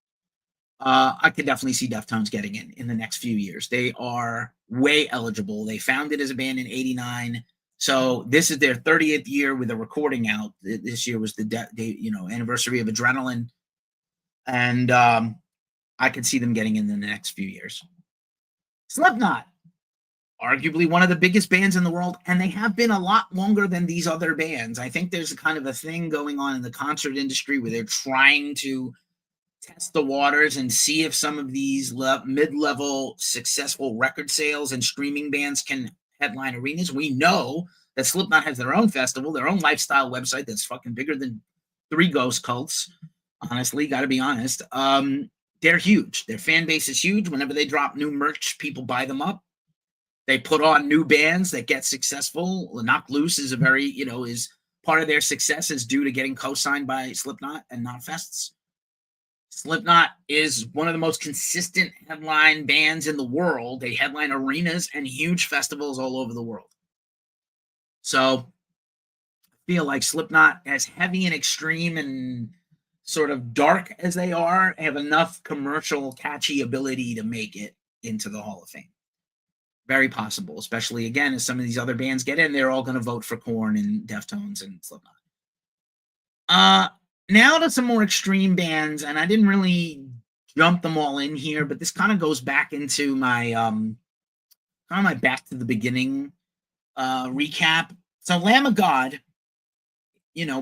I could definitely see Deftones getting in the next few years. They are way eligible. They founded as a band in '89, so this is their 30th year with a recording out. This year was the anniversary of Adrenaline, and I could see them getting in the next few years. Slipknot, arguably one of the biggest bands in the world, and they have been a lot longer than these other bands. I think there's a kind of a thing going on in the concert industry where they're trying to test the waters and see if some of these mid-level successful record sales and streaming bands can headline arenas. We know that Slipknot has their own festival, their own lifestyle website that's fucking bigger than 3 ghost cults. Honestly, got to be honest. They're huge. Their fan base is huge. Whenever they drop new merch, people buy them up. They put on new bands that get successful. Knock Loose is is part of their success is due to getting co-signed by Slipknot and Knotfests. Slipknot is one of the most consistent headline bands in the world. They headline arenas and huge festivals all over the world. So I feel like Slipknot, as heavy and extreme and sort of dark as they are, have enough commercial catchy ability to make it into the Hall of Fame. Very possible, especially again as some of these other bands get in, they're all going to vote for Korn and Deftones and Slipknot. Now to some more extreme bands, and I didn't really jump them all in here, but this kind of goes back into my my back to the beginning recap. So Lamb of God,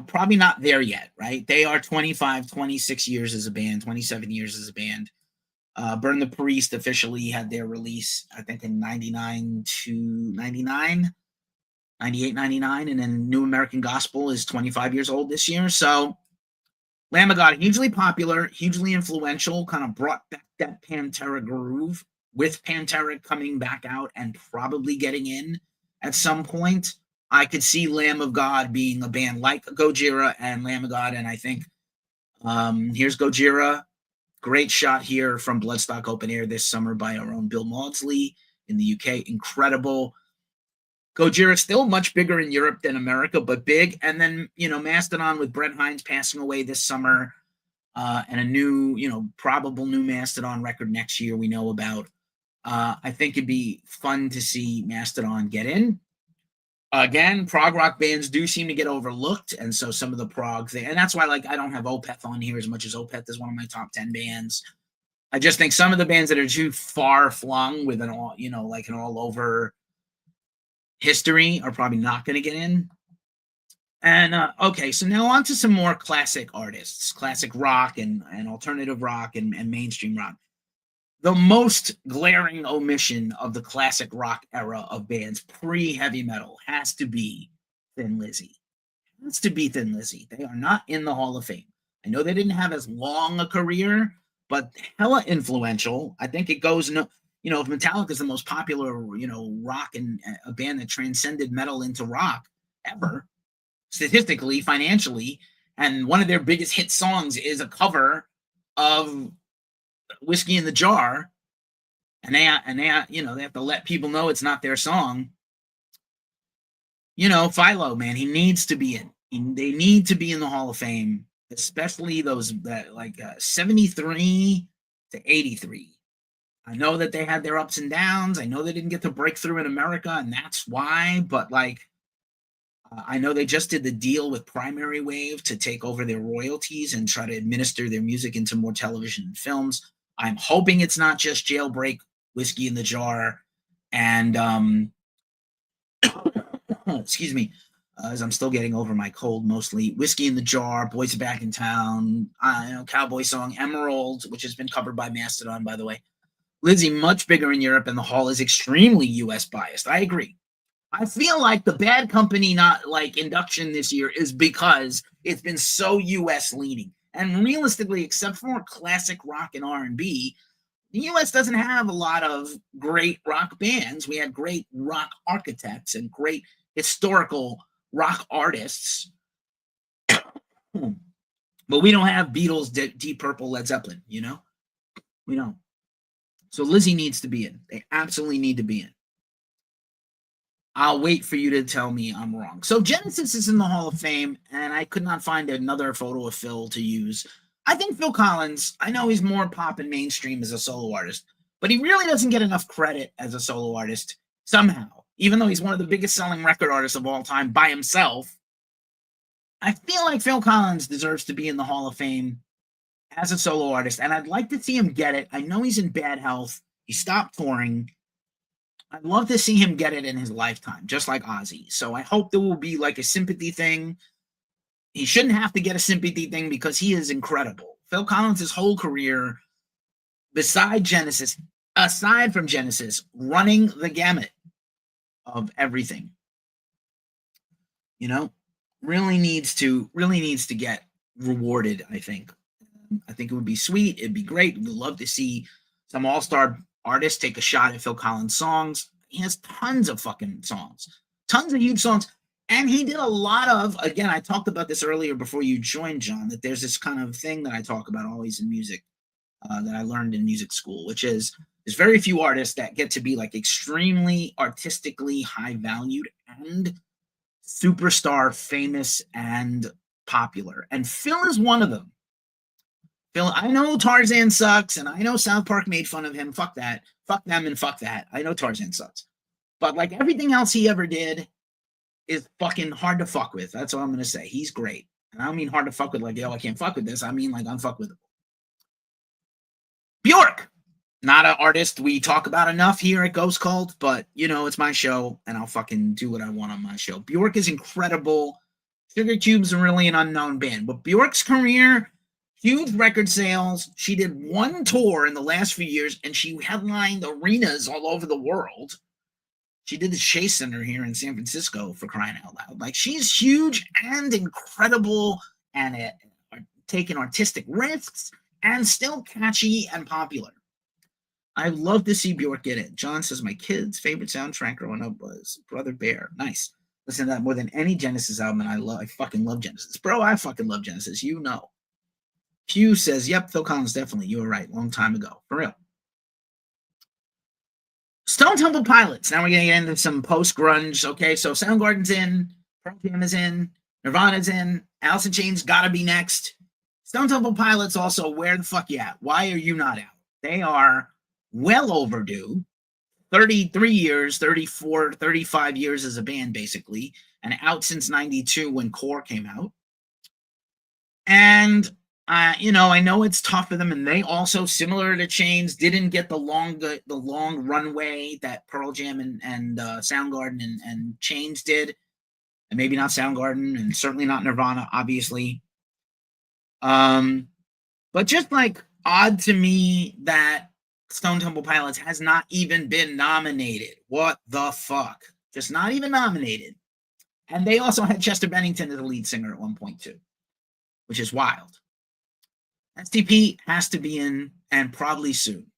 probably not there yet, right? They are 25, 26 years as a band, 27 years as a band. Burn the Priest officially had their release, I think, in 99 to 99, 98, 99, and then New American Gospel is 25 years old this year. So Lamb of God, hugely popular, hugely influential, kind of brought back that Pantera groove, with Pantera coming back out and probably getting in at some point. I could see Lamb of God being a band like Gojira and Lamb of God, and I think here's Gojira. Great shot here from Bloodstock Open Air this summer by our own Bill Maudsley in the UK. Incredible. Gojira still much bigger in Europe than America, but big. And then, Mastodon with Brett Hines passing away this summer, and a new, probable new Mastodon record next year we know about. I think it'd be fun to see Mastodon get in. Again, prog rock bands do seem to get overlooked, and so some of the prog thing, and that's why I don't have Opeth on here as much as Opeth is one of my top 10 bands. I just think some of the bands that are too far flung with an all, an all over history are probably not going to get in. And okay, so now on to some more classic artists, classic rock and alternative rock and mainstream rock. The most glaring omission of the classic rock era of bands pre-heavy metal has to be Thin Lizzy. Has to be Thin Lizzy. They are not in the Hall of Fame. I know they didn't have as long a career, but hella influential. I think it goes, if Metallica is the most popular, rock and a band that transcended metal into rock ever, statistically, financially, and one of their biggest hit songs is a cover of Whiskey in the Jar, and they have to let people know it's not their song. Philo, man, he needs to be in. They need to be in the Hall of Fame, especially those that 73 to 83. I know that they had their ups and downs. I know they didn't get to break through in America, and that's why. But I know they just did the deal with Primary Wave to take over their royalties and try to administer their music into more television and films. I'm hoping it's not just Jailbreak, Whiskey in the Jar, and excuse me, as I'm still getting over my cold mostly. Whiskey in the Jar, Boys Are Back in Town, Cowboy Song, Emerald, which has been covered by Mastodon, by the way. Lizzy, much bigger in Europe, and the Hall is extremely U.S. biased. I agree. I feel like the Bad Company induction this year is because it's been so U.S. leaning. And realistically, except for classic rock and R&B, the U.S. doesn't have a lot of great rock bands. We had great rock architects and great historical rock artists. But we don't have Beatles, Deep Purple, Led Zeppelin, We don't. So Lizzy needs to be in. They absolutely need to be in. I'll wait for you to tell me I'm wrong. So Genesis is in the Hall of Fame, and I could not find another photo of Phil to use. I think Phil Collins, I know he's more pop and mainstream as a solo artist, but he really doesn't get enough credit as a solo artist somehow. Even though he's one of the biggest selling record artists of all time by himself, I feel like Phil Collins deserves to be in the Hall of Fame as a solo artist, and I'd like to see him get it. I know he's in bad health. He stopped touring. I'd love to see him get it in his lifetime, just like Ozzy. So I hope there will be like a sympathy thing. He shouldn't have to get a sympathy thing because he is incredible. Phil Collins' whole career, aside from Genesis, running the gamut of everything, really needs to get rewarded. I think it would be sweet. It'd be great. We'd love to see some all-star artists take a shot at Phil Collins' songs. He has tons of fucking songs, tons of huge songs. And he did a lot of, again, I talked about this earlier before you joined, John, that there's this kind of thing that I talk about always in music that I learned in music school, which is there's very few artists that get to be like extremely artistically high valued and superstar famous and popular. And Phil is one of them. Phil, I know Tarzan sucks, and I know South Park made fun of him. Fuck that. Fuck them and fuck that. I know Tarzan sucks. But like everything else he ever did is fucking hard to fuck with. That's what I'm going to say. He's great. And I don't mean hard to fuck with like, I can't fuck with this. I mean like unfuckwithable. Bjork, not an artist we talk about enough here at Ghost Cult, but, it's my show, and I'll fucking do what I want on my show. Bjork is incredible. Sugar Cube's really an unknown band. But Bjork's career, huge record sales. She did one tour in the last few years, and she headlined arenas all over the world. She did the Shea Center here in San Francisco, for crying out loud. Like, she's huge and incredible and taking artistic risks and still catchy and popular. I'd love to see Bjork get it. John says, my kid's favorite soundtrack growing up was Brother Bear. Nice. Listen to that more than any Genesis album, and I fucking love Genesis. Bro, I fucking love Genesis. Hugh says, yep, Phil Collins, definitely. You were right. Long time ago. For real. Stone Temple Pilots. Now we're going to get into some post-grunge. Okay, so Soundgarden's in. Pearl Jam is in. Nirvana's in. Alice in Chains gotta be next. Stone Temple Pilots also, where the fuck you at? Why are you not out? They are well overdue. 33 years, 34, 35 years as a band, basically. And out since 92 when Core came out. And I know it's tough for them, and they also, similar to Chains, didn't get the long runway that Pearl Jam and Soundgarden and Chains did, and maybe not Soundgarden, and certainly not Nirvana, obviously. But just like odd to me that Stone Temple Pilots has not even been nominated. What the fuck? Just not even nominated. And they also had Chester Bennington as the lead singer at one point too, which is wild. STP has to be in, and probably soon.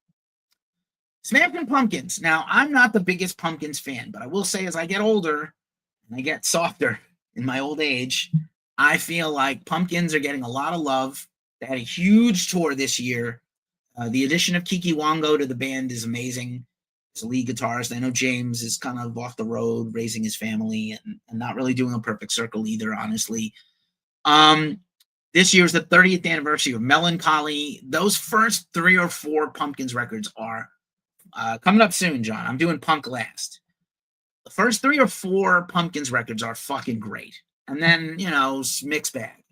Smashing Pumpkins. Now, I'm not the biggest Pumpkins fan, but I will say as I get older and I get softer in my old age, I feel like Pumpkins are getting a lot of love. They had a huge tour this year. The addition of Kiki Wango to the band is amazing. As a lead guitarist, I know James is kind of off the road, raising his family, and not really doing a perfect circle either, honestly. This year's the 30th anniversary of Melancholy. Those first 3 or 4 Pumpkins records are coming up soon, John. I'm doing Punk last. The first 3 or 4 Pumpkins records are fucking great. And then, mixed bag.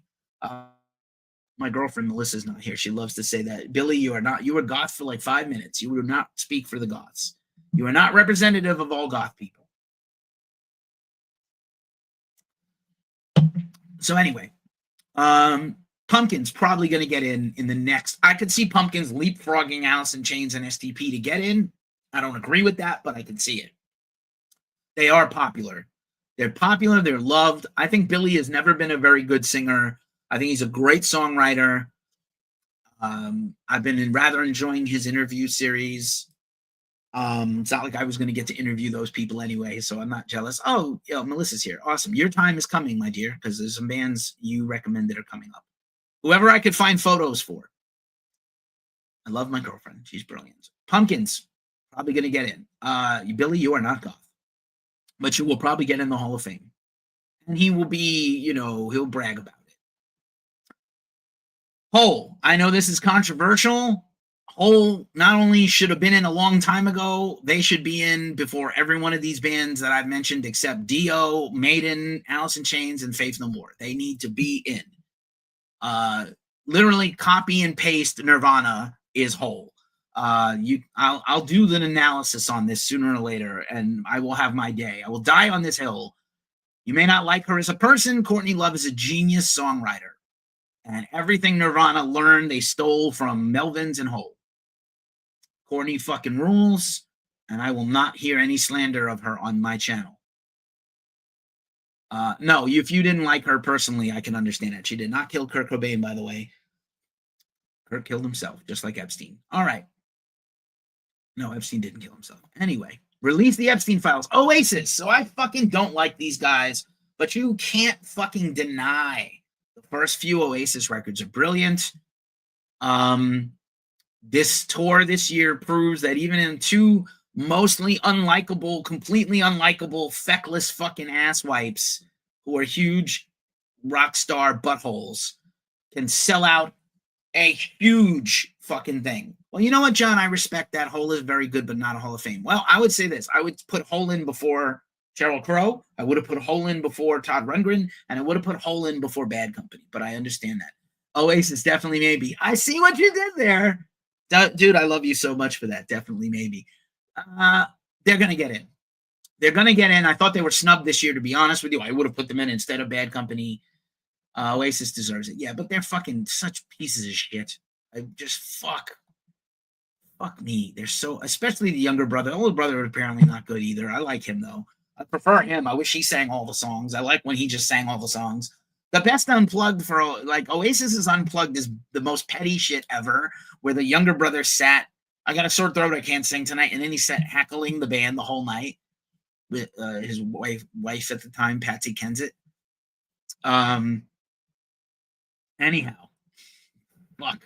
My girlfriend Melissa's not here. She loves to say that. Billy, you were goth for like 5 minutes. You would not speak for the goths. You are not representative of all goth people. So anyway, Pumpkins probably going to get in the next. I could see Pumpkins leapfrogging Alice in Chains and STP to get in. I don't agree with that, but I can see it. They are popular. They're popular. They're loved. I think Billy has never been a very good singer. I think he's a great songwriter. I've been rather enjoying his interview series. It's not like I was going to get to interview those people anyway, so I'm not jealous. Oh, Melissa's here. Awesome. Your time is coming, my dear, because there's some bands you recommend that are coming up. Whoever I could find photos for. I love my girlfriend. She's brilliant. Pumpkins, probably going to get in. Billy, you are not goth, but you will probably get in the Hall of Fame. And he will be, he'll brag about it. Hole. I know this is controversial. Hole not only should have been in a long time ago, they should be in before every one of these bands that I've mentioned, except Dio, Maiden, Alice in Chains, and Faith No More. They need to be in. Literally copy and paste Nirvana is Hole. I'll do an analysis on this sooner or later, and I will have my day. I will die on this hill. You may not like her as a person. Courtney Love is a genius songwriter. And everything Nirvana learned, they stole from Melvins and Hole. Courtney fucking rules, and I will not hear any slander of her on my channel. No, if you didn't like her personally, I can understand it. She did not kill Kurt Cobain, by the way. Kurt killed himself, just like Epstein. All right. No, Epstein didn't kill himself. Anyway, release the Epstein files. Oasis. So I fucking don't like these guys, but you can't fucking deny the first few Oasis records are brilliant. This tour this year proves that even in two mostly unlikable, completely unlikable, feckless fucking asswipes who are huge rock star buttholes can sell out a huge fucking thing. Well, you know what, John? I respect that. Hole is very good, but not a Hall of Fame. Well, I would say this. I would put Hole in before Sheryl Crow. I would have put Hole in before Todd Rundgren, and I would have put Hole in before Bad Company, but I understand that. Oasis, definitely maybe. I see what you did there. Dude, I love you so much for that. Definitely maybe. They're going to get in. They're going to get in. I thought they were snubbed this year, to be honest with you. I would have put them in instead of Bad Company. Oasis deserves it. Yeah, but they're fucking such pieces of shit. I just fuck me. They're so, especially the younger brother. The older brother apparently not good either. I like him though. I prefer him. I wish he sang all the songs. I like when he just sang all the songs. The best unplugged for like Oasis is unplugged is the most petty shit ever, where the younger brother sat, I got a sore throat, I can't sing tonight, and then he sat heckling the band the whole night with his wife at the time, Patsy Kensit. Anyhow, look.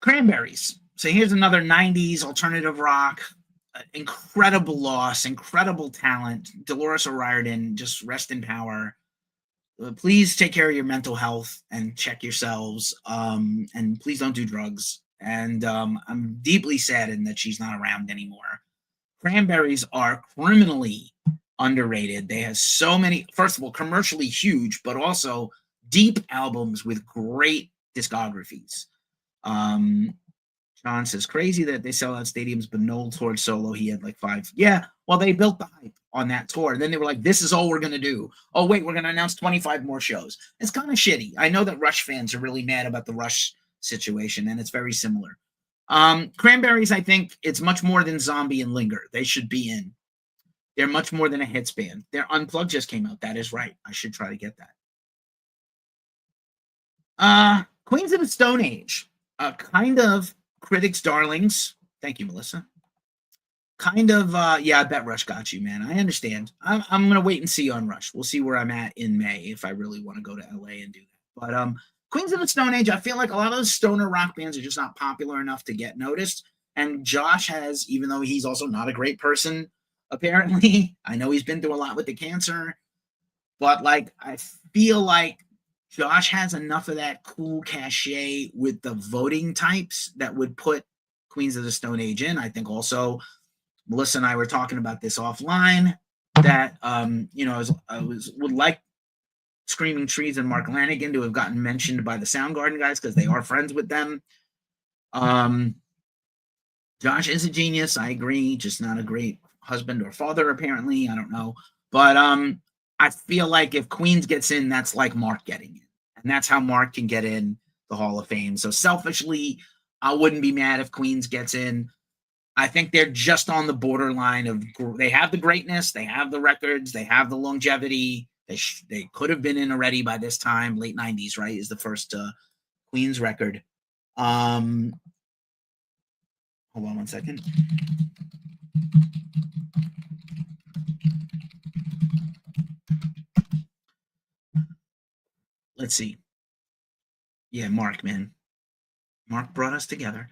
Cranberries. So here's another 90s alternative rock. Incredible loss, incredible talent. Dolores O'Riordan, just rest in power. Please take care of your mental health and check yourselves. And please don't do drugs. And I'm deeply saddened that she's not around anymore. Cranberries are criminally underrated. They have so many, first of all, commercially huge, but also deep albums with great discographies. John says, crazy that they sell out stadiums, but Noel toured solo. He had like 5. Yeah, well, they built the hype on that tour. And then they were like, this is all we're going to do. Oh, wait, we're going to announce 25 more shows. It's kind of shitty. I know that Rush fans are really mad about the Rush situation, and it's very similar. Cranberries, I think it's much more than Zombie and Linger. They should be in. They're much more than a hits band. Their Unplugged just came out. That is right. I should try to get that. Queens of the Stone Age. Kind of critics' darlings. Thank you, Melissa. Kind of, yeah, I bet Rush got you, man. I understand. I'm going to wait and see on Rush. We'll see where I'm at in May if I really want to go to LA and do that. But Queens of the Stone Age, I feel like a lot of those stoner rock bands are just not popular enough to get noticed. And Josh has, even though he's also not a great person, apparently, I know he's been through a lot with the cancer, but like, I feel like Josh has enough of that cool cachet with the voting types that would put Queens of the Stone Age in. I think also Melissa and I were talking about this offline that, you know, I would like Screaming Trees and Mark Lanigan to have gotten mentioned by the Soundgarden guys because they are friends with them. Josh is a genius. I agree. Just not a great husband or father, apparently. I don't know. But I feel like if Queens gets in, that's like Mark getting in. And that's how Mark can get in the Hall of Fame. So selfishly, I wouldn't be mad if Queens gets in. I think they're just on the borderline of, they have the greatness, they have the records, they have the longevity. They could have been in already by this time. Late 90s, right, is the first Queens record. Hold on one second. Let's see. Yeah, Mark, man. Mark brought us together.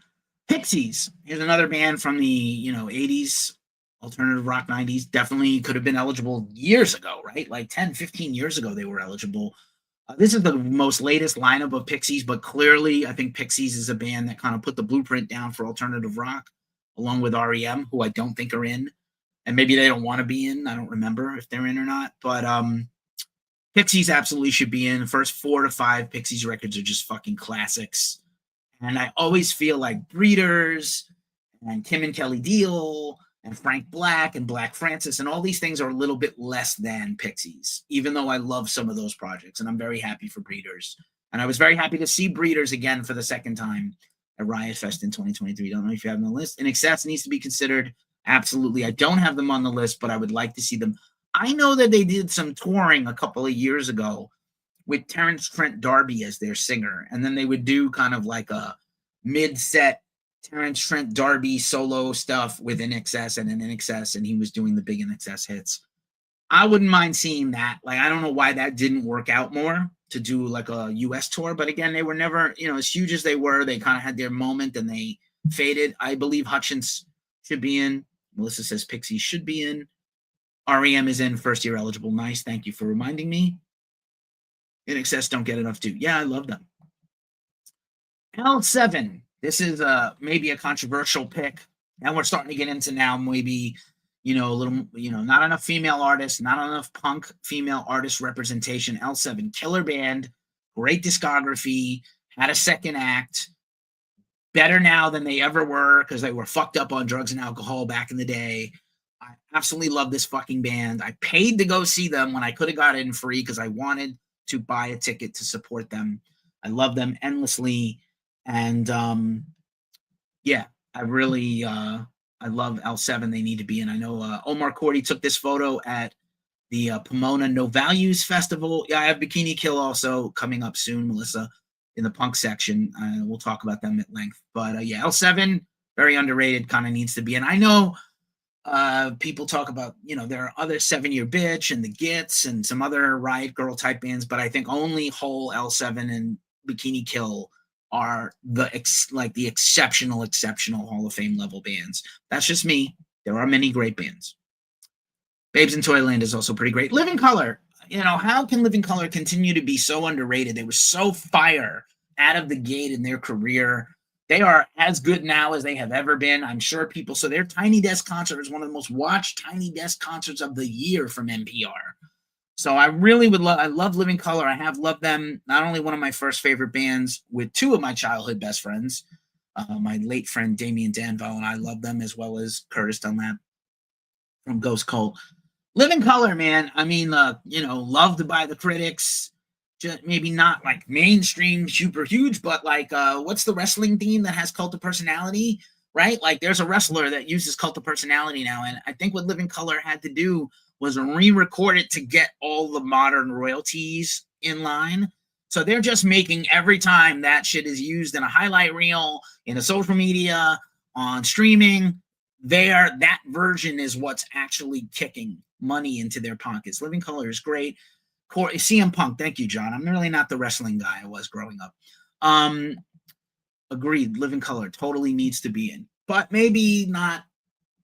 Pixies. Here's another band from the, 80s, alternative rock 90s. Definitely could have been eligible years ago, right? Like 10, 15 years ago, they were eligible. This is the most latest lineup of Pixies, but clearly I think Pixies is a band that kind of put the blueprint down for alternative rock, along with REM, who I don't think are in, and maybe they don't want to be in. I don't remember if they're in or not, but Pixies absolutely should be in. The first 4 to 5 Pixies records are just fucking classics. And I always feel like Breeders and Kim and Kelly Deal and Frank Black and Black Francis and all these things are a little bit less than Pixies, even though I love some of those projects. And I'm very happy for Breeders. And I was very happy to see Breeders again for the second time at Riot Fest in 2023. Don't know if you have them on the list. In Excess needs to be considered. Absolutely. I don't have them on the list, but I would like to see them. I know that they did some touring a couple of years ago with Terrence Trent D'Arby as their singer, and then they would do kind of like a mid-set Terrence Trent D'Arby solo stuff with INXS and an INXS, and he was doing the big INXS hits. I wouldn't mind seeing that. Like, I don't know why that didn't work out more to do like a US tour, but again, they were never, as huge as they were, they kind of had their moment and they faded. I believe Hutchins should be in. Melissa says Pixies should be in. REM is in, first year eligible. Nice. Thank you for reminding me. INXS don't get enough due. Yeah, I love them. L7. This is maybe a controversial pick. And we're starting to get into now maybe, a little, not enough female artists, not enough punk female artist representation. L7, killer band, great discography, had a second act, better now than they ever were because they were fucked up on drugs and alcohol back in the day. I absolutely love this fucking band. I paid to go see them when I could have got in free because I wanted to buy a ticket to support them. I love them endlessly. And yeah, I really I love L7. They need to be in. I know Omar Cordy took this photo at the Pomona No Values Festival. Yeah, I have Bikini Kill also coming up soon, Melissa, in the punk section. We'll talk about them at length. But yeah, L7, very underrated, kind of needs to be in. I know people talk about, there are other 7 Year Bitch and the Gits and some other Riot Girl type bands, but I think only Hole, L7, and Bikini Kill are the exceptional Hall of Fame level bands. That's just me. There are many great bands. Babes in Toyland is also pretty great. Living Color. How can Living Color continue to be so underrated? They were so fire out of the gate in their career. They are as good now as they have ever been. I'm sure people. So their Tiny Desk concert is one of the most watched Tiny Desk concerts of the year from NPR. So I really would love. I love Living Color. I have loved them. Not only one of my first favorite bands with 2 of my childhood best friends, my late friend Damien Danville, and I love them, as well as Curtis Dunlap from Ghost Cult. Living Color, man. I mean, loved by the critics. Just maybe not like mainstream, super huge, but like, what's the wrestling theme that has Cult of Personality, right? Like, there's a wrestler that uses Cult of Personality now, and I think what Living Color had to do was re-record it to get all the modern royalties in line. So they're just making every time that shit is used in a highlight reel, in a social media, on streaming, that version is what's actually kicking money into their pockets. Living Color is great. CM Punk, thank you, John. I'm really not the wrestling guy I was growing up. Agreed. Living Color totally needs to be in, but maybe not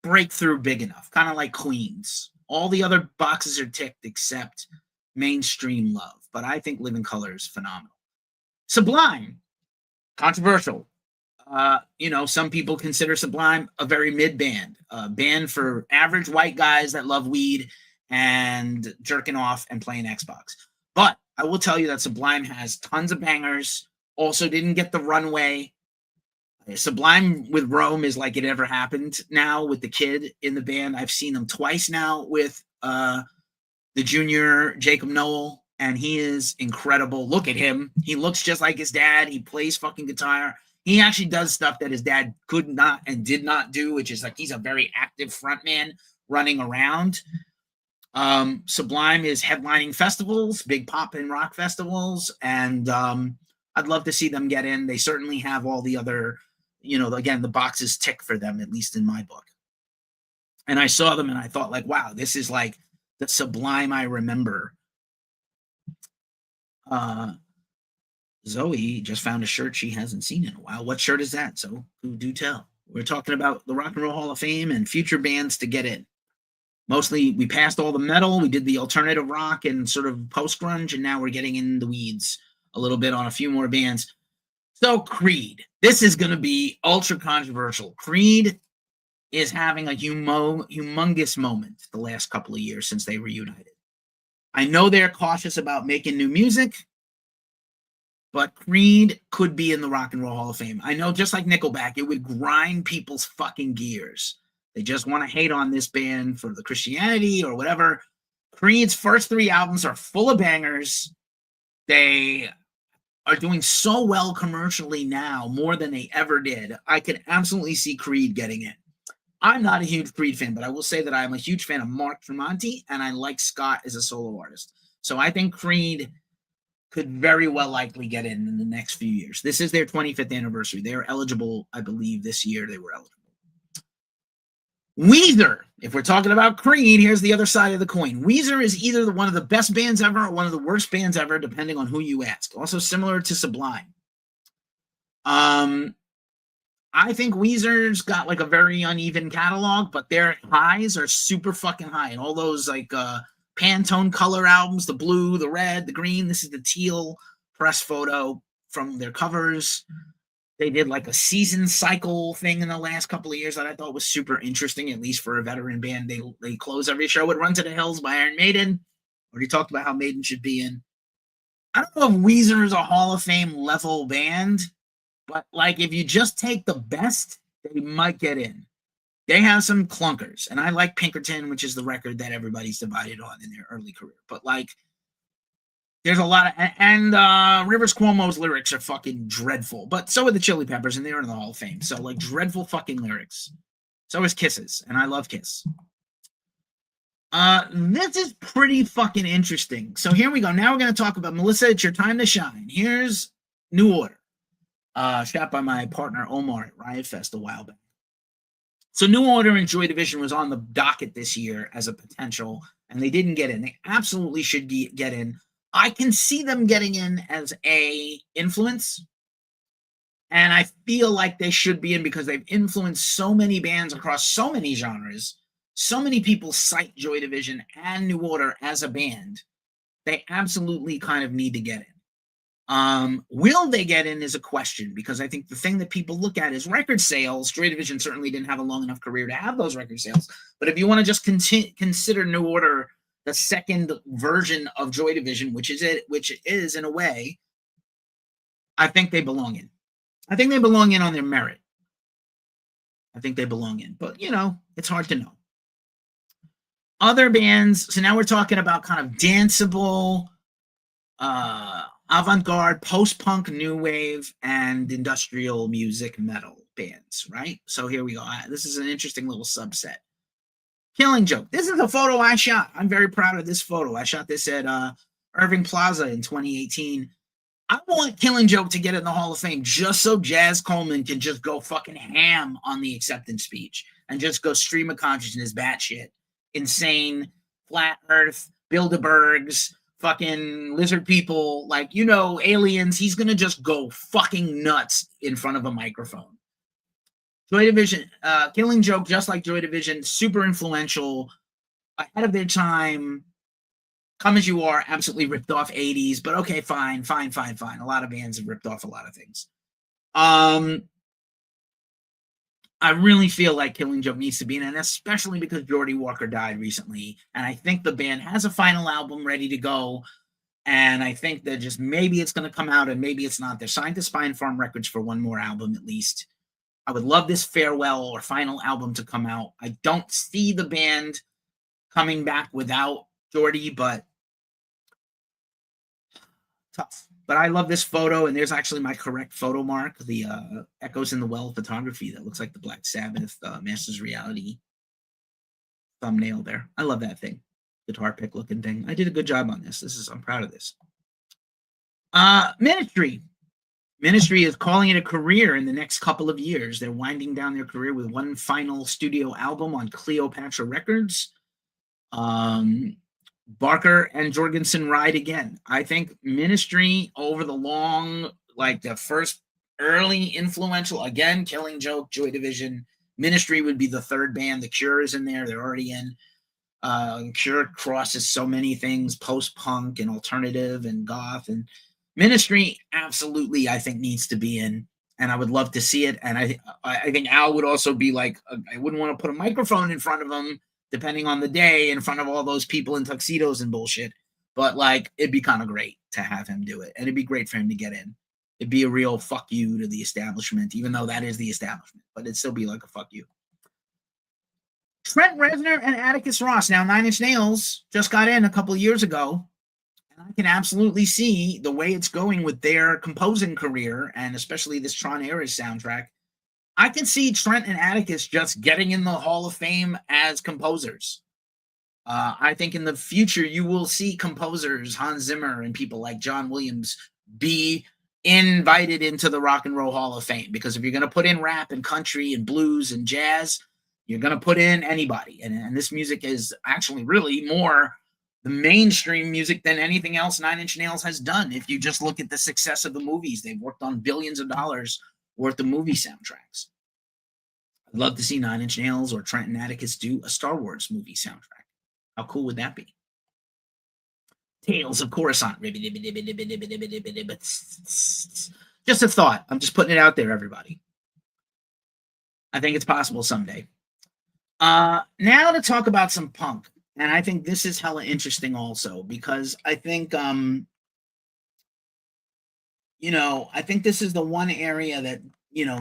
breakthrough big enough. Kind of like Queens. All the other boxes are ticked except mainstream love, but I think Living Color is phenomenal. Sublime, controversial. Some people consider Sublime a very mid band, a band for average white guys that love weed and jerking off and playing Xbox. But I will tell you that Sublime has tons of bangers. Also didn't get the runway. Sublime with Rome is like it ever happened now with the kid in the band. I've seen them twice now with the junior Jacob Noel, and he is incredible. Look at him. He looks just like his dad. He plays fucking guitar. He actually does stuff that his dad could not and did not do, which is like he's a very active frontman running around. Sublime is headlining festivals, big pop and rock festivals, and I'd love to see them get in. They certainly have all the other, again, the boxes tick for them, at least in my book. And I saw them and I thought, like, wow, this is like the Sublime I remember. Zoe just found a shirt she hasn't seen in a while. What shirt is that? So do tell. We're talking about the Rock and Roll Hall of Fame and future bands to get in. Mostly, we passed all the metal. We did the alternative rock and sort of post-grunge, and now we're getting in the weeds a little bit on a few more bands. So Creed, this is going to be ultra controversial. Creed is having a humongous moment the last couple of years since they reunited. I know they're cautious about making new music, but Creed could be in the Rock and Roll Hall of Fame. I know, just like Nickelback, it would grind people's fucking gears. They just want to hate on this band for the Christianity or whatever. Creed's first 3 albums are full of bangers. They are doing so well commercially now, more than they ever did. I could absolutely see Creed getting in. I'm not a huge Creed fan, but I will say that I'm a huge fan of Mark Tremonti, and I like Scott as a solo artist. So I think Creed could very well likely get in the next few years. This is their 25th anniversary. They are eligible, I believe, this year they were eligible. Weezer, if we're talking about Creed, here's the other side of the coin. Weezer is either one of the best bands ever or one of the worst bands ever, depending on who you ask. Also similar to Sublime. I think Weezer's got like a very uneven catalog, but their highs are super fucking high. And all those like Pantone color albums, the blue, the red, the green. This is the teal press photo from their covers. They did like a season cycle thing in the last couple of years that I thought was super interesting, at least for a veteran band. They close every show with Run to the Hills by Iron Maiden. Already talked about how Maiden should be in. I don't know if Weezer is a Hall of Fame level band, but like if you just take the best, they might get in. They have some clunkers, and I like Pinkerton, which is the record that everybody's divided on in their early career. But like, there's a lot of, and Rivers Cuomo's lyrics are fucking dreadful, but so are the Chili Peppers, and they're in the Hall of Fame. So like, dreadful fucking lyrics. So is Kiss's, and I love Kiss. This is pretty fucking interesting. So here we go. Now we're going to talk about, Melissa, it's your time to shine. Here's New Order, shot by my partner Omar at Riot Fest a while back. So New Order and Joy Division was on the docket this year as a potential, and they didn't get in. They absolutely should get in. I can see them getting in as a influence, and I feel like they should be in because they've influenced so many bands across so many genres. So many people cite Joy Division and New Order as a band. They absolutely kind of need to get in. Will they get in is a question, because I think the thing that people look at is record sales. Joy Division certainly didn't have a long enough career to have those record sales. But if you want to just consider New Order the second version of Joy Division, which it is in a way, I think they belong in. I think they belong in on their merit. I think they belong in. But, you know, it's hard to know. Other bands, so now we're talking about kind of danceable, avant-garde, post-punk, new wave, and industrial music metal bands, right? So here we go. This is an interesting little subset. Killing Joke. This is a photo I shot. I'm very proud of this photo. I shot this at Irving Plaza in 2018. I want Killing Joke to get in the Hall of Fame just so Jazz Coleman can just go fucking ham on the acceptance speech and just go stream of consciousness, batshit, insane, flat earth, Bilderbergs, fucking lizard people, like, you know, aliens. He's going to just go fucking nuts in front of a microphone. Joy Division, Killing Joke, just like Joy Division, super influential, ahead of their time. Come As You Are, absolutely ripped off 80s, but okay, fine. A lot of bands have ripped off a lot of things. I really feel like Killing Joke needs to be in, and especially because Geordie Walker died recently, and I think the band has a final album ready to go, and I think that just maybe it's going to come out and maybe it's not. They're signed to Spine Farm Records for one more album at least. I would love this farewell or final album to come out. I don't see the band coming back without Geordie, but tough. But I love this photo, and there's actually my correct photo mark, the Echoes in the Well photography that looks like the Black Sabbath Masters Reality thumbnail there. I love that thing. Guitar pick looking thing. I did a good job on this. I'm proud of this. Ministry. Ministry is calling it a career in the next couple of years. They're winding down their career with one final studio album on Cleopatra Records. Barker and Jorgensen ride again. I think Ministry over the long, like the first early influential, again, Killing Joke, Joy Division. Ministry would be the third band. The Cure is in there. They're already in. Cure crosses so many things, post-punk and alternative and goth, and Ministry absolutely, I think, needs to be in, and I would love to see it. And I think Al would also be like, I wouldn't want to put a microphone in front of him, depending on the day, in front of all those people in tuxedos and bullshit. But like, it'd be kind of great to have him do it, and it'd be great for him to get in. It'd be a real fuck you to the establishment, even though that is the establishment, but it'd still be like a fuck you. Trent Reznor and Atticus Ross. Now, Nine Inch Nails just got in a couple of years ago, and I can absolutely see the way it's going with their composing career, and especially this Tron Eras soundtrack. I can see Trent and Atticus just getting in the Hall of Fame as composers. I think in the future you will see composers, Hans Zimmer and people like John Williams, be invited into the Rock and Roll Hall of Fame, because if you're going to put in rap and country and blues and jazz, you're going to put in anybody. And this music is actually really more the mainstream music than anything else Nine Inch Nails has done. If you just look at the success of the movies, they've worked on billions of dollars worth of movie soundtracks. I'd love to see Nine Inch Nails or Trent and Atticus do a Star Wars movie soundtrack. How cool would that be? Tales of Coruscant. Just a thought. I'm just putting it out there, everybody. I think it's possible someday. Now to talk about some punk. And I think this is hella interesting also, because I think, I think this is the one area that,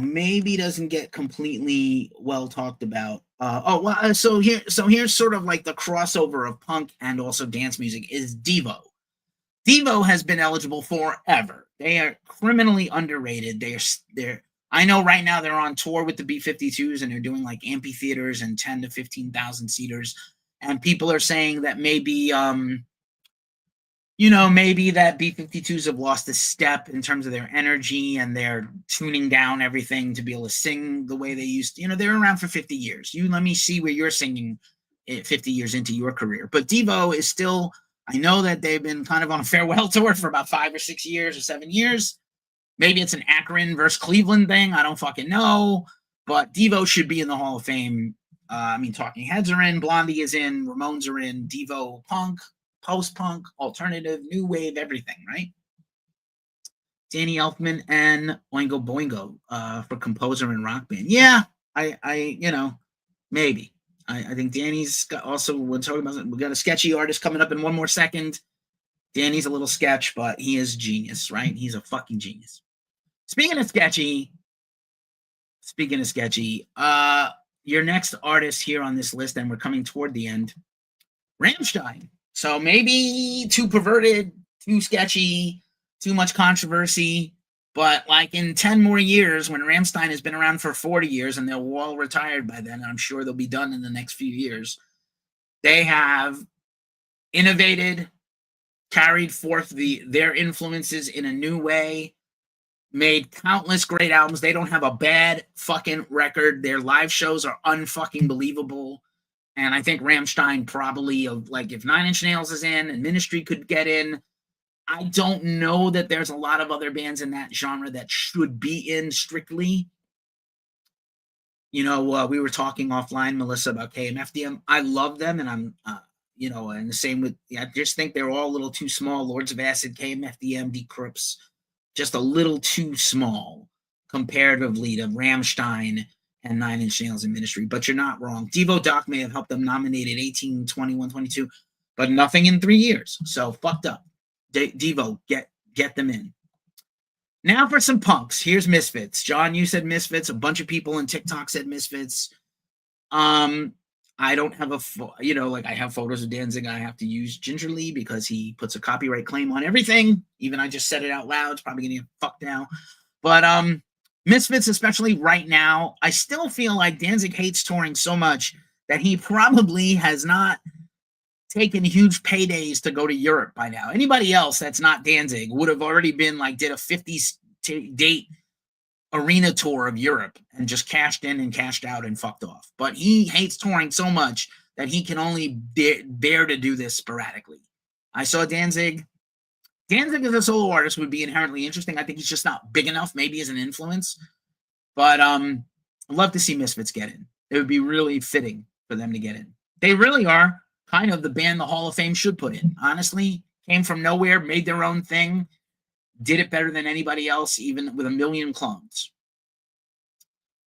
maybe doesn't get completely well talked about. So here's sort of like the crossover of punk and also dance music is Devo. Devo has been eligible forever. They are criminally underrated. I know right now they're on tour with the B-52s and they're doing like amphitheaters and 10 to 15,000 seaters. And people are saying that maybe that B-52s have lost a step in terms of their energy, and they're tuning down everything to be able to sing the way they used to. They're around for 50 years. Let me see where you're singing 50 years into your career. But Devo is still, I know that they've been kind of on a farewell tour for about 5 or 6 years or 7 years. Maybe it's an Akron versus Cleveland thing. I don't fucking know. But Devo should be in the Hall of Fame. Talking Heads are in, Blondie is in, Ramones are in, Devo, punk, post-punk, alternative, new wave, everything, right? Danny Elfman and Oingo Boingo for composer and rock band. Yeah, maybe. I think Danny's got also, we're talking about, we got a sketchy artist coming up in one more second. Danny's a little sketch, but he is genius, right? He's a fucking genius. Speaking of sketchy, your next artist here on this list, and we're coming toward the end, Rammstein. So maybe too perverted, too sketchy, too much controversy. But like in 10 more years, when Rammstein has been around for 40 years and they're all retired by then, I'm sure they'll be done in the next few years. They have innovated, carried forth their influences in a new way, made countless great albums. They don't have a bad fucking record. Their live shows are unfucking believable. And I think Rammstein probably, if Nine Inch Nails is in and Ministry could get in, I don't know that there's a lot of other bands in that genre that should be in strictly. We were talking offline, Melissa, about KMFDM. I love them, and I'm, and the same with, I just think they're all a little too small. Lords of Acid, KMFDM, Decrypts, just a little too small comparatively to Rammstein and Nine Inch Nails and Ministry. But you're not wrong. Devo Doc may have helped them nominated 18, 21, 22, but nothing in 3 years. So fucked up. Devo, get them in. Now for some punks. Here's Misfits. John, you said Misfits. A bunch of people in TikTok said Misfits. I don't have I have photos of Danzig I have to use gingerly because he puts a copyright claim on everything. Even I just said it out loud. It's probably going to get fucked now. But Misfits, especially right now, I still feel like Danzig hates touring so much that he probably has not taken huge paydays to go to Europe by now. Anybody else that's not Danzig would have already been did a 50-date arena tour of Europe and just cashed in and cashed out and fucked off. But he hates touring so much that he can only bear to do this sporadically. I saw Danzig. Danzig as a solo artist would be inherently interesting. I think he's just not big enough, maybe as an influence. But I'd love to see Misfits get in. It would be really fitting for them to get in. They really are kind of the band the Hall of Fame should put in. Honestly, came from nowhere, made their own thing, did it better than anybody else, even with a million clones.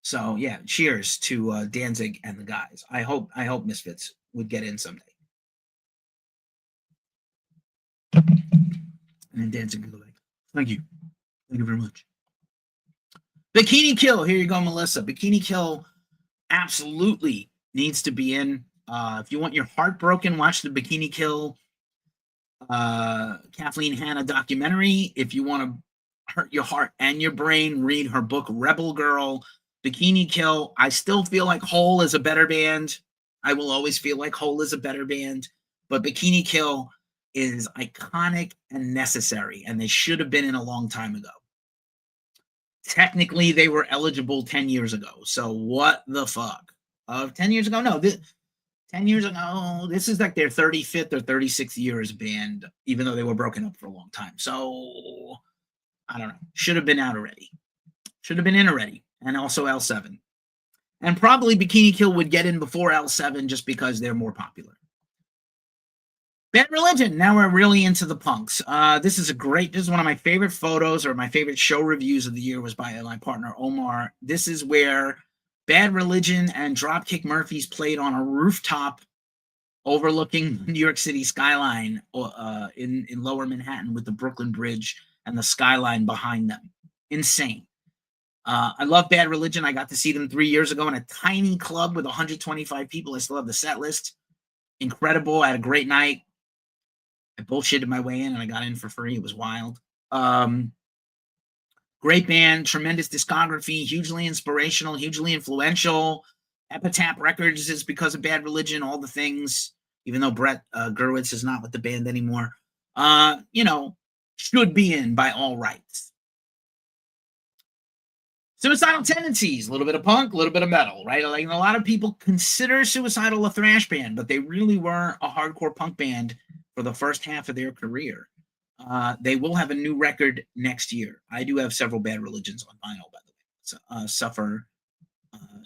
So yeah, cheers to Danzig and the guys. I hope Misfits would get in someday. And then Danzig would go like, thank you very much. Bikini Kill, here you go, Melissa. Bikini Kill absolutely needs to be in. If you want your heart broken, watch the Bikini Kill Kathleen Hanna documentary. If you want to hurt your heart and your brain, read her book Rebel Girl. Bikini Kill. I still feel like Hole is a better band. I will always feel like Hole is a better band, but Bikini Kill is iconic and necessary, and they should have been in a long time ago. Technically, they were eligible 10 years ago. So what the fuck? 10 years ago? No, 10 years ago, this is like their 35th or 36th year as a band, even though they were broken up for a long time. So I don't know. Should have been out already. Should have been in already. And also L7. And probably Bikini Kill would get in before L7 just because they're more popular. Bad Religion. Now we're really into the punks. This is one of my favorite photos, or my favorite show reviews of the year was by my partner Omar. This is where Bad Religion and Dropkick Murphys played on a rooftop overlooking New York City skyline in lower Manhattan with the Brooklyn Bridge and the skyline behind them. Insane. I love Bad Religion. I got to see them 3 years ago in a tiny club with 125 people. I still have the set list. Incredible. I had a great night. I bullshitted my way in and I got in for free. It was wild. Great band, tremendous discography, hugely inspirational, hugely influential. Epitaph Records is because of Bad Religion, all the things, even though Brett Gurewitz is not with the band anymore. Should be in by all rights. Suicidal Tendencies, a little bit of punk, a little bit of metal, right? Like a lot of people consider Suicidal a thrash band, but they really were a hardcore punk band for the first half of their career. They will have a new record next year. I do have several Bad Religions on vinyl, by the way. So, Suffer,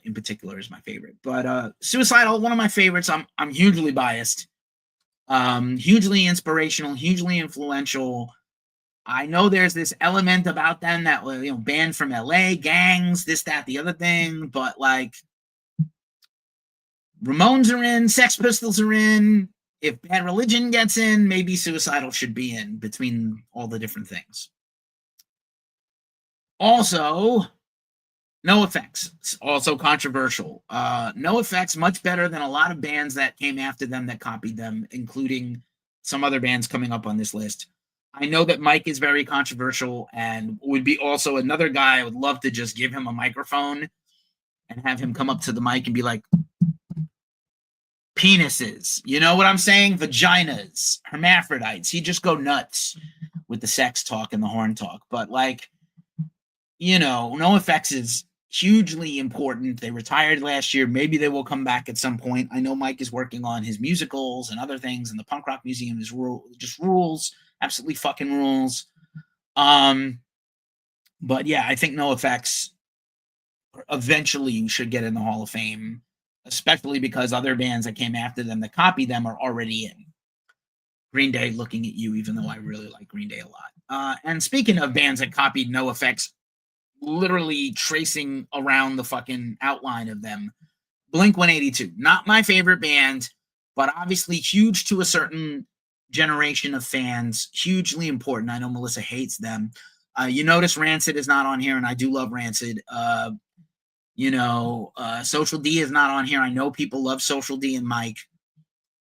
in particular, is my favorite. But Suicidal, one of my favorites. I'm hugely biased, hugely inspirational, hugely influential. I know there's this element about them that was, banned from LA, gangs, this, that, the other thing, but like Ramones are in, Sex Pistols are in. If Bad Religion gets in, maybe Suicidal should be in between all the different things. Also, NoFX, also controversial. NoFX, much better than a lot of bands that came after them that copied them, including some other bands coming up on this list. I know that Mike is very controversial and would be also another guy I would love to just give him a microphone and have him come up to the mic and be like, penises, you know what I'm saying? Vaginas, hermaphrodites. He'd just go nuts with the sex talk and the horn talk. But like, NoFX is hugely important. They retired last year. Maybe they will come back at some point. I know Mike is working on his musicals and other things, and the Punk Rock Museum is just rules. Absolutely fucking rules. But yeah, I think NoFX eventually should get in the Hall of Fame, especially because other bands that came after them that copied them are already in. Green Day, looking at you, even though I really like Green Day a lot. And speaking of bands that copied NoFX, literally tracing around the fucking outline of them, Blink-182, not my favorite band, but obviously huge to a certain generation of fans, hugely important. I know Melissa hates them. You notice Rancid is not on here, and I do love Rancid. Social D is not on here. I know people love Social D and Mike,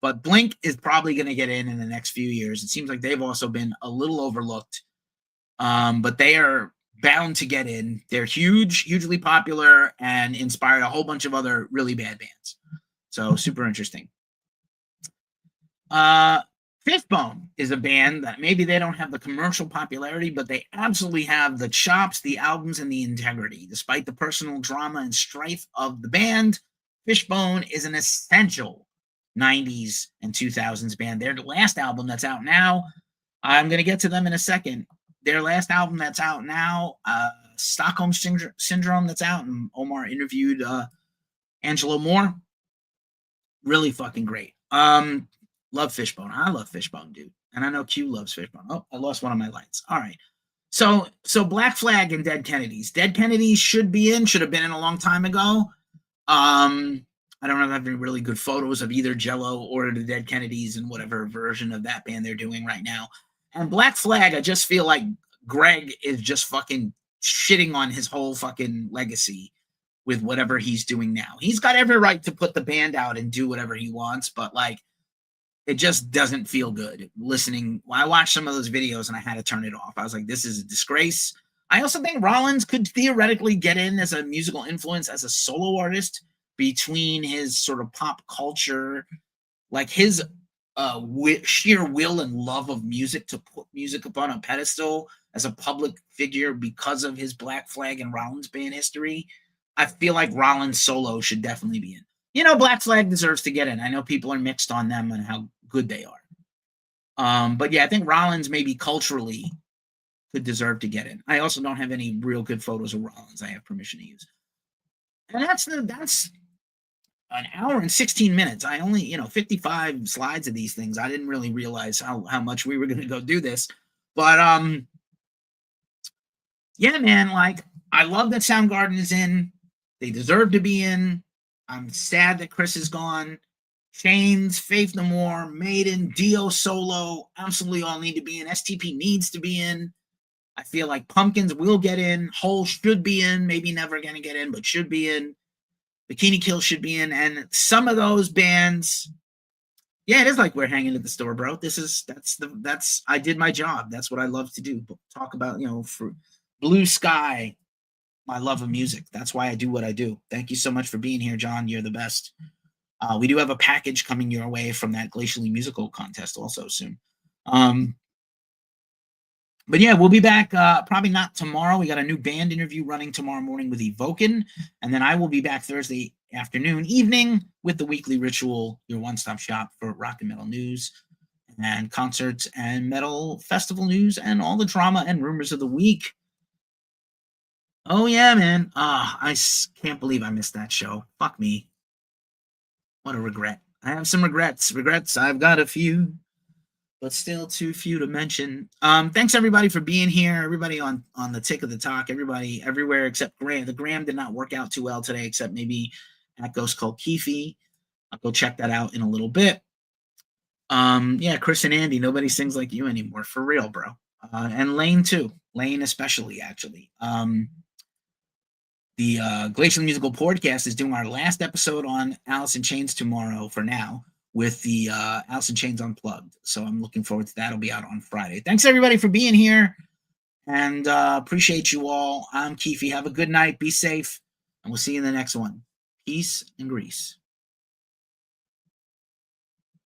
but Blink is probably going to get in the next few years. It seems like they've also been a little overlooked, but they are bound to get in. They're huge, hugely popular, and inspired a whole bunch of other really bad bands. So super interesting. Fishbone is a band that maybe they don't have the commercial popularity, but they absolutely have the chops, the albums, and the integrity. Despite the personal drama and strife of the band, Fishbone is an essential 90s and 2000s band. Their last album that's out now, I'm going to get to them in a second. Their last album that's out now, Stockholm Syndrome, that's out, and Omar interviewed Angelo Moore. Really fucking great. Love Fishbone. I love Fishbone, dude. And I know Q loves Fishbone. Oh, I lost one of my lights. All right. So Black Flag and Dead Kennedys. Dead Kennedys should have been in a long time ago. I don't have any really good photos of either Jello or the Dead Kennedys and whatever version of that band they're doing right now. And Black Flag, I just feel like Greg is just fucking shitting on his whole fucking legacy with whatever he's doing now. He's got every right to put the band out and do whatever he wants, but like, it just doesn't feel good listening. I watched some of those videos and I had to turn it off. I was like, this is a disgrace. I also think Rollins could theoretically get in as a musical influence as a solo artist between his sort of pop culture, like his sheer will and love of music to put music up on a pedestal as a public figure because of his Black Flag and Rollins band history. I feel like Rollins solo should definitely be in. You know, Black Flag deserves to get in. I know people are mixed on them and how good they are. But yeah, I think Rollins maybe culturally could deserve to get in. I also don't have any real good photos of Rollins I have permission to use. And that's an hour and 16 minutes. I only, 55 slides of these things. I didn't really realize how much we were going to go do this. But yeah, man, like, I love that Soundgarden is in. They deserve to be in. I'm sad that Chris is gone. Chains, Faith No More, Maiden, Dio solo, absolutely all need to be in. STP needs to be in. I feel like Pumpkins will get in. Hole should be in. Maybe never going to get in, but should be in. Bikini Kill should be in. And some of those bands, yeah, it is like we're hanging at the store, bro. That's I did my job. That's what I love to do. Talk about, for Blue Sky, my love of music. That's why I do what I do. Thank you so much for being here, John. You're the best. We do have a package coming your way from that Glacially Musical contest also soon. But yeah, we'll be back probably not tomorrow. We got a new band interview running tomorrow morning with Evoken. And then I will be back Thursday afternoon, evening with the Weekly Ritual, your one-stop shop for rock and metal news and concerts and metal festival news and all the drama and rumors of the week. Oh, yeah, man. I can't believe I missed that show. Fuck me. What a regret. I have some regrets. I've got a few, but still too few to mention. Thanks everybody for being here. Everybody on the Tick of the Talk. Everybody everywhere except Graham. The Graham did not work out too well today, except maybe at Ghost Called Keefe. I'll go check that out in a little bit. Yeah, Chris and Andy. Nobody sings like you anymore, for real, bro. And Lane too. Lane especially, actually. The Glacial Musical Podcast is doing our last episode on Alice in Chains tomorrow for now with the Alice in Chains Unplugged. So I'm looking forward to that. It'll be out on Friday. Thanks, everybody, for being here. And appreciate you all. I'm Keefe. Have a good night. Be safe. And we'll see you in the next one. Peace and grease.